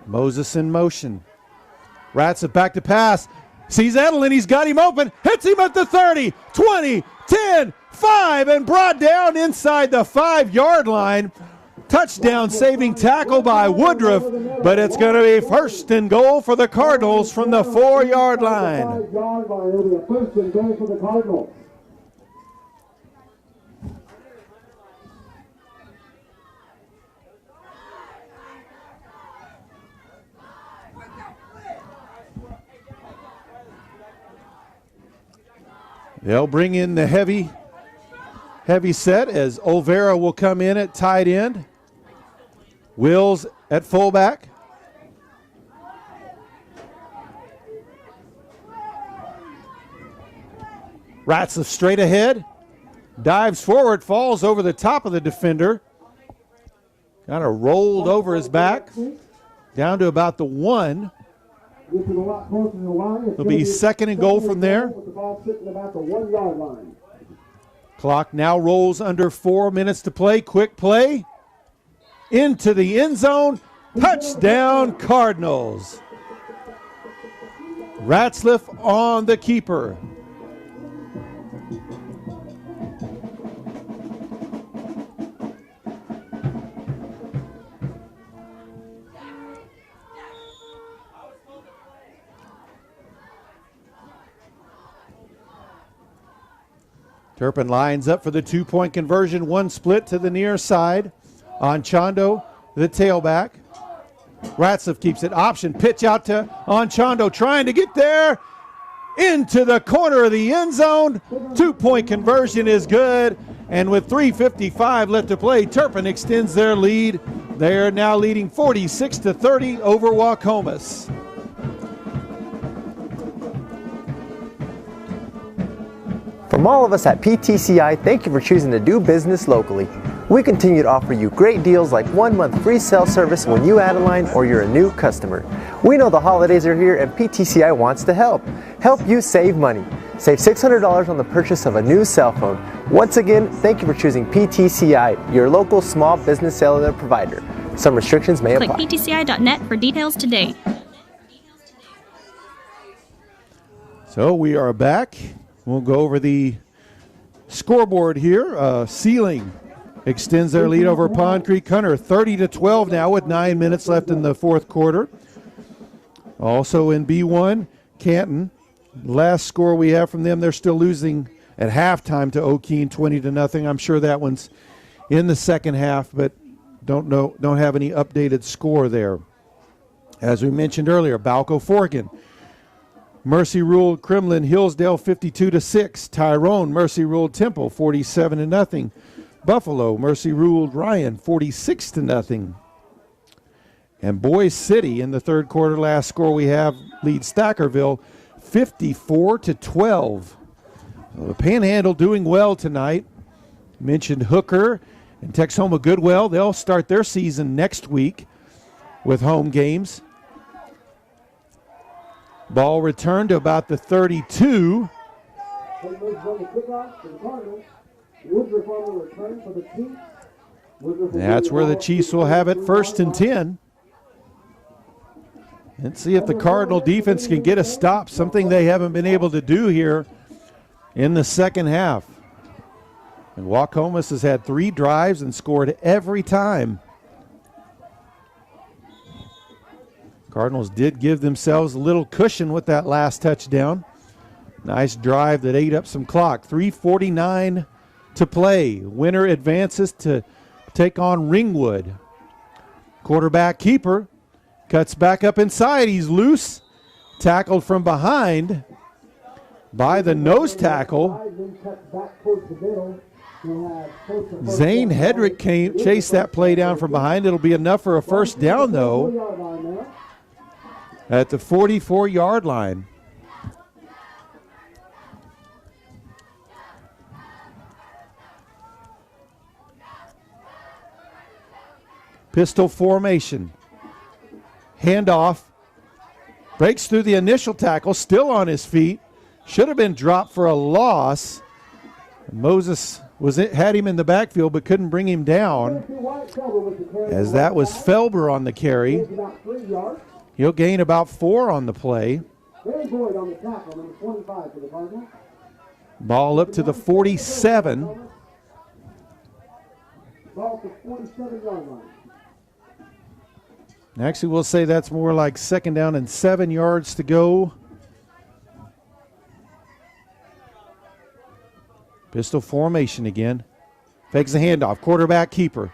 Moses in motion. Ratzliff back to pass. Sees Edelin, he's got him open. Hits him at the 30, 20, 10, 5, and brought down inside the 5-yard line. Touchdown saving tackle by Woodruff, but it's going to be first and goal for the Cardinals from the 4-yard line. 5-yard line, it'll be a first and goal for the Cardinals. They'll bring in the heavy set as Olvera will come in at tight end. Wills at fullback. Ratzliff straight ahead. Dives forward, falls over the top of the defender. Kind of rolled over his back. Down to about the 1. It'll be second and goal from there. Clock now rolls under 4 minutes to play. Quick play. Into the end zone. Touchdown Cardinals. Ratzliff on the keeper. Turpin lines up for the 2-point conversion. One split to the near side. Anchondo the tailback. Ratliff keeps it. Option pitch out to Anchondo, trying to get there into the corner of the end zone. 2-point conversion is good. And with 3:55 left to play, Turpin extends their lead. They are now leading 46-30 over Waukomis. From all of us at PTCI, thank you for choosing to do business locally. We continue to offer you great deals like 1 month free cell service when you add a line or you're a new customer. We know the holidays are here and PTCI wants to help. Help you save money. Save $600 on the purchase of a new cell phone. Once again, thank you for choosing PTCI, your local small business cellular provider. Some restrictions may apply. Click ptci.net for details today. So we are back. We'll go over the scoreboard here. Sealing extends their lead over Pond Creek Hunter, 30-12 now with 9 minutes left in the fourth quarter. Also in B1, Canton. Last score we have from them, they're still losing at halftime to O'Keene, 20-0. I'm sure that one's in the second half, but don't have any updated score there. As we mentioned earlier, Balco Forgan. Mercy ruled Kremlin Hillsdale 52-6. Tyrone Mercy ruled Temple 47-0. Buffalo Mercy ruled Ryan 46-0. And Boise City in the third quarter, last score we have, leads Stackerville 54-12. The Panhandle doing well tonight. Mentioned Hooker and Texoma Goodwell. They'll start their season next week with home games. Ball returned to about the 32. That's where the Chiefs will have it, 1st and 10. Let's see if the Cardinal defense can get a stop, something they haven't been able to do here in the second half. And Waukomis has had 3 drives and scored every time. Cardinals did give themselves a little cushion with that last touchdown. Nice drive that ate up some clock. 3:49 to play. Winner advances to take on Ringwood. Quarterback keeper cuts back up inside. He's loose. Tackled from behind by the nose tackle. Zane Hedrick chased that play down from behind. It'll be enough for a first down, though, at the 44-yard line. Pistol formation. Handoff. Breaks through the initial tackle, still on his feet. Should have been dropped for a loss. Moses had him in the backfield but couldn't bring him down, as that was Felber on the carry. He'll gain about 4 on the play. Ball up to the 47. Actually, we'll say that's more like 2nd down and 7 yards to go. Pistol formation again. Fakes the handoff. Quarterback keeper.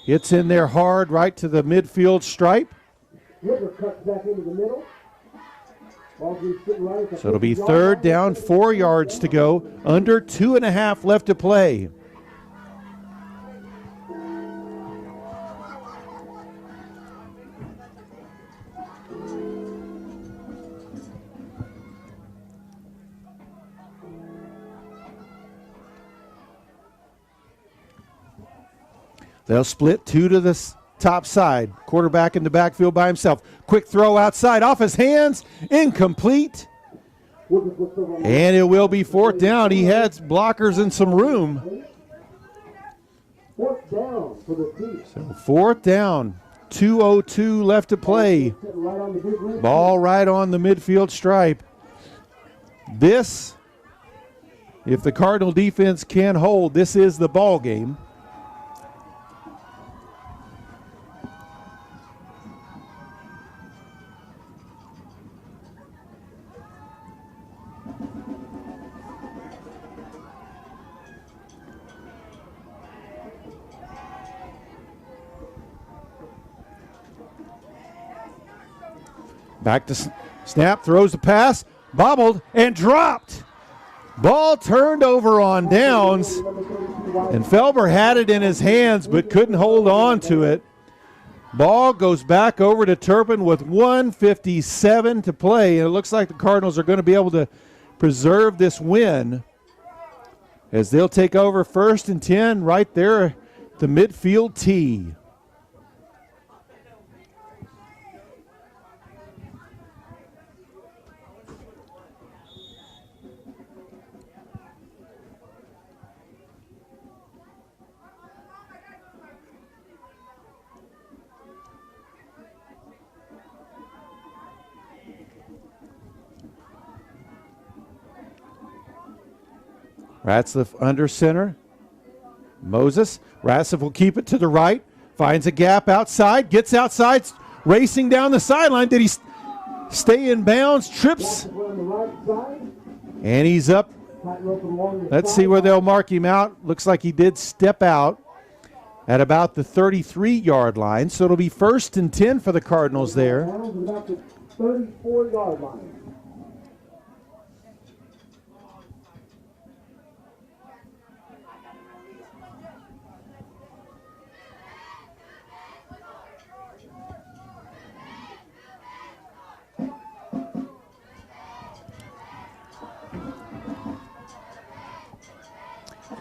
Gets in there hard right to the midfield stripe. So it'll be 3rd down, 4 yards to go. Under 2.5 left to play. They'll split 2 to the top side. Quarterback in the backfield by himself. Quick throw outside, off his hands, incomplete. And it will be 4th down. He had blockers and some room. So 4th down, 2:02 left to play. Ball right on the midfield stripe. This, if the Cardinal defense can hold, this is the ball game. Back to snap, throws the pass, bobbled and dropped. Ball turned over on downs, and Felber had it in his hands but couldn't hold on to it. Ball goes back over to Turpin with 1:57 to play, and it looks like the Cardinals are going to be able to preserve this win as they'll take over 1st and 10 right there at the midfield tee. Ratzliff under center. Moses. Ratzliff will keep it to the right. Finds a gap outside. Gets outside. Racing down the sideline. Did he stay in bounds? Trips. And he's up. Let's see where they'll mark him out. Looks like he did step out at about the 33-yard line. So it'll be 1st and 10 for the Cardinals there. 34-yard line.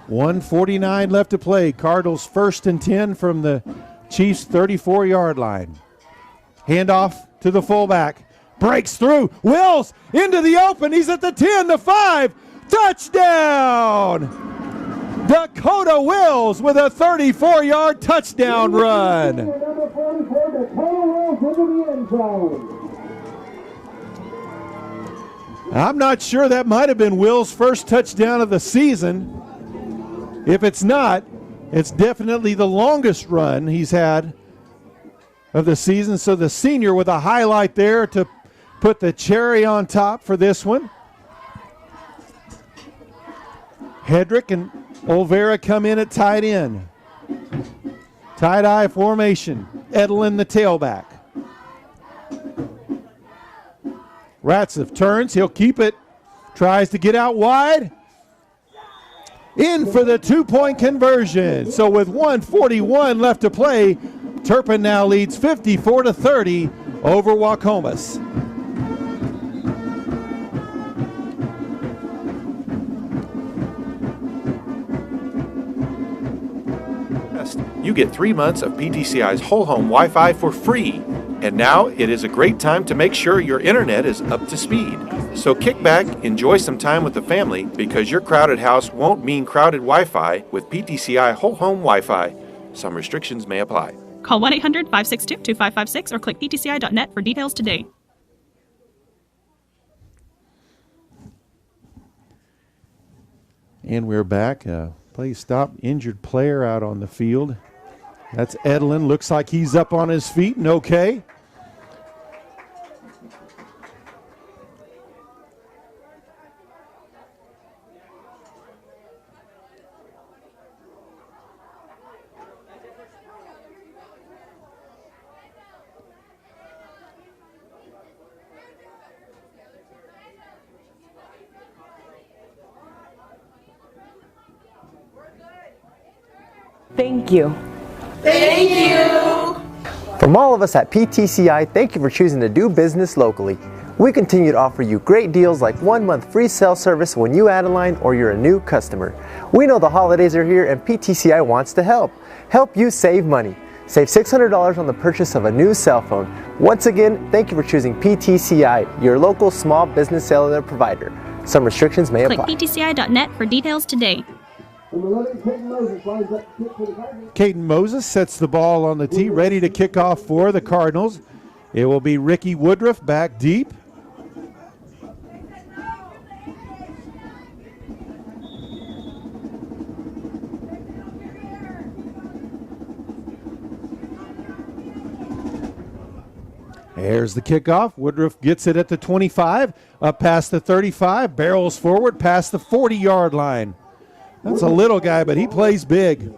$1:49 left to play. Cardinals 1st and 10 from the Chiefs' 34-yard line. Handoff to the fullback. Breaks through. Wills into the open. He's at the 10, the 5. Touchdown! Dakota Wills with a 34-yard touchdown run. Number 44, Dakota Wills into the end zone. I'm not sure that might have been Will's first touchdown of the season. If it's not, it's definitely the longest run he's had of the season. So the senior with a highlight there to put the cherry on top for this one. Hedrick and Olvera come in at tight end. Tight-eye formation. Edelin the tailback. Ratzliff turns. He'll keep it. Tries to get out wide. In for the 2-point conversion. So with 1:41 left to play, Turpin now leads 54-30 over Waukomis. You get 3 months of PTCI's whole home Wi-Fi for free. And now it is a great time to make sure your internet is up to speed. So kick back, enjoy some time with the family, because your crowded house won't mean crowded Wi-Fi with PTCI whole home Wi-Fi. Some restrictions may apply. Call 1-800-562-2556 or click ptci.net for details today. And we're back. Play stop. Injured player out on the field. That's Edelin. Looks like he's up on his feet and okay. Thank you. Thank you. From all of us at PTCI, thank you for choosing to do business locally. We continue to offer you great deals like 1 month free cell service when you add a line or you're a new customer. We know the holidays are here and PTCI wants to help. Help you save money. Save $600 on the purchase of a new cell phone. Once again, thank you for choosing PTCI, your local small business cellular provider. Some restrictions may apply. Click ptci.net for details today. Caden Moses sets the ball on the tee, ready to kick off for the Cardinals. It will be Ricky Woodruff back deep. There's the kickoff. Woodruff gets it at the 25, up past the 35, barrels forward past the 40-yard line. That's a little guy, but he plays big.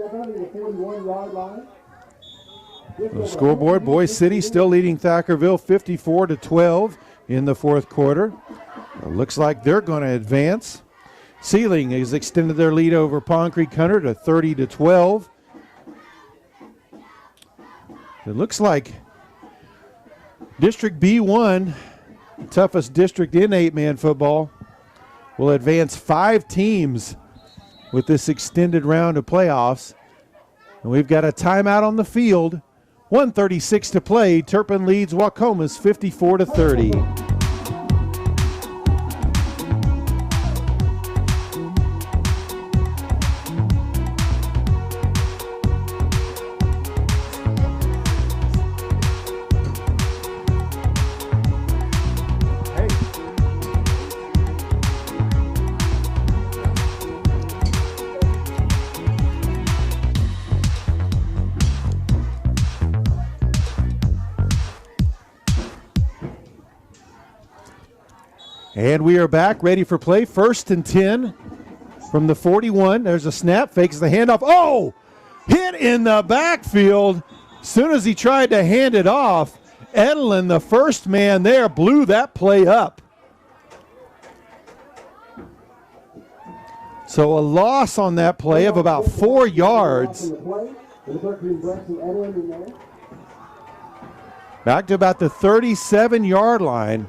step out to the 41-yard line. The scoreboard, Boys City still leading Thackerville 54-12 in the fourth quarter. It looks like they're going to advance. Sealing has extended their lead over Pond Creek Hunter to 30-12. It looks like District B1, toughest district in 8-man football, will advance 5 teams with this extended round of playoffs. And we've got a timeout on the field. 1:36 to play. Turpin leads Waukomis 54-30. And we are back, ready for play. 1st and 10 from the 41. There's a snap, fakes the handoff. Oh! Hit in the backfield. As soon as he tried to hand it off, Edelin, the first man there, blew that play up. So a loss on that play of about 4 yards. Back to about the 37-yard line.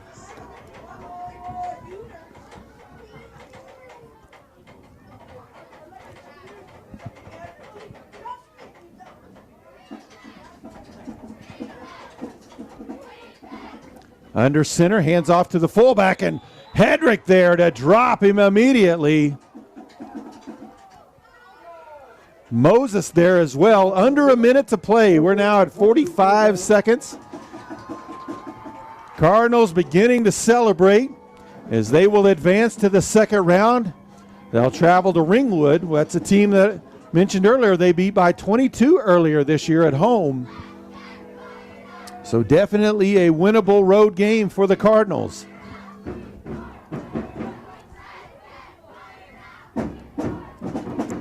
Under center, hands off to the fullback, and Hedrick there to drop him immediately. Moses there as well. Under a minute to play. We're now at 45 seconds. Cardinals beginning to celebrate as they will advance to the second round. They'll travel to Ringwood. That's a team that I mentioned earlier. They beat by 22 earlier this year at home. So definitely a winnable road game for the Cardinals.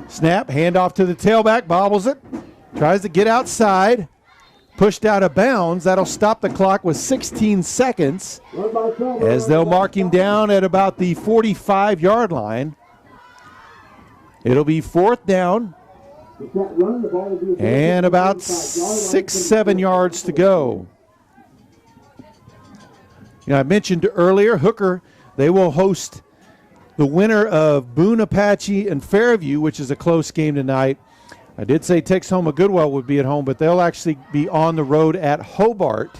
Snap, handoff to the tailback, bobbles it, tries to get outside, pushed out of bounds. That'll stop the clock with 16 seconds as they'll mark him down at about the 45-yard line. It'll be 4th down and about 6-7 yards to go. You know, I mentioned earlier, Hooker, they will host the winner of Boone Apache and Fairview, which is a close game tonight. I did say Texoma Goodwell would be at home, but they'll actually be on the road at Hobart.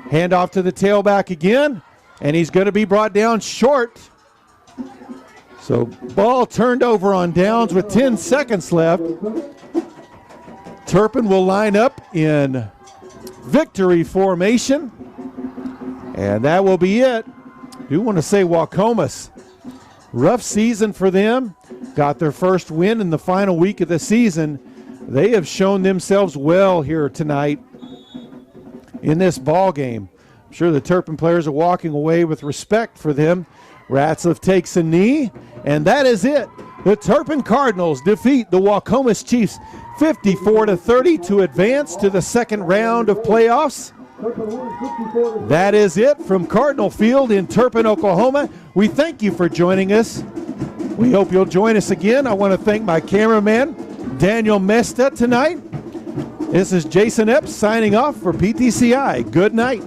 Handoff to the tailback again, and he's going to be brought down short. So ball turned over on downs with 10 seconds left. Turpin will line up in victory formation. And that will be it. I do want to say Waukomis, rough season for them. Got their first win in the final week of the season. They have shown themselves well here tonight in this ball game. I'm sure the Turpin players are walking away with respect for them. Ratzliff takes a knee, and that is it. The Turpin Cardinals defeat the Waukomis Chiefs 54-30 to advance to the second round of playoffs. That is it from Cardinal Field in Turpin, Oklahoma. We thank you for joining us. We hope you'll join us again. I want to thank my cameraman, Daniel Mesta, tonight. This is Jason Epps signing off for PTCI. Good night.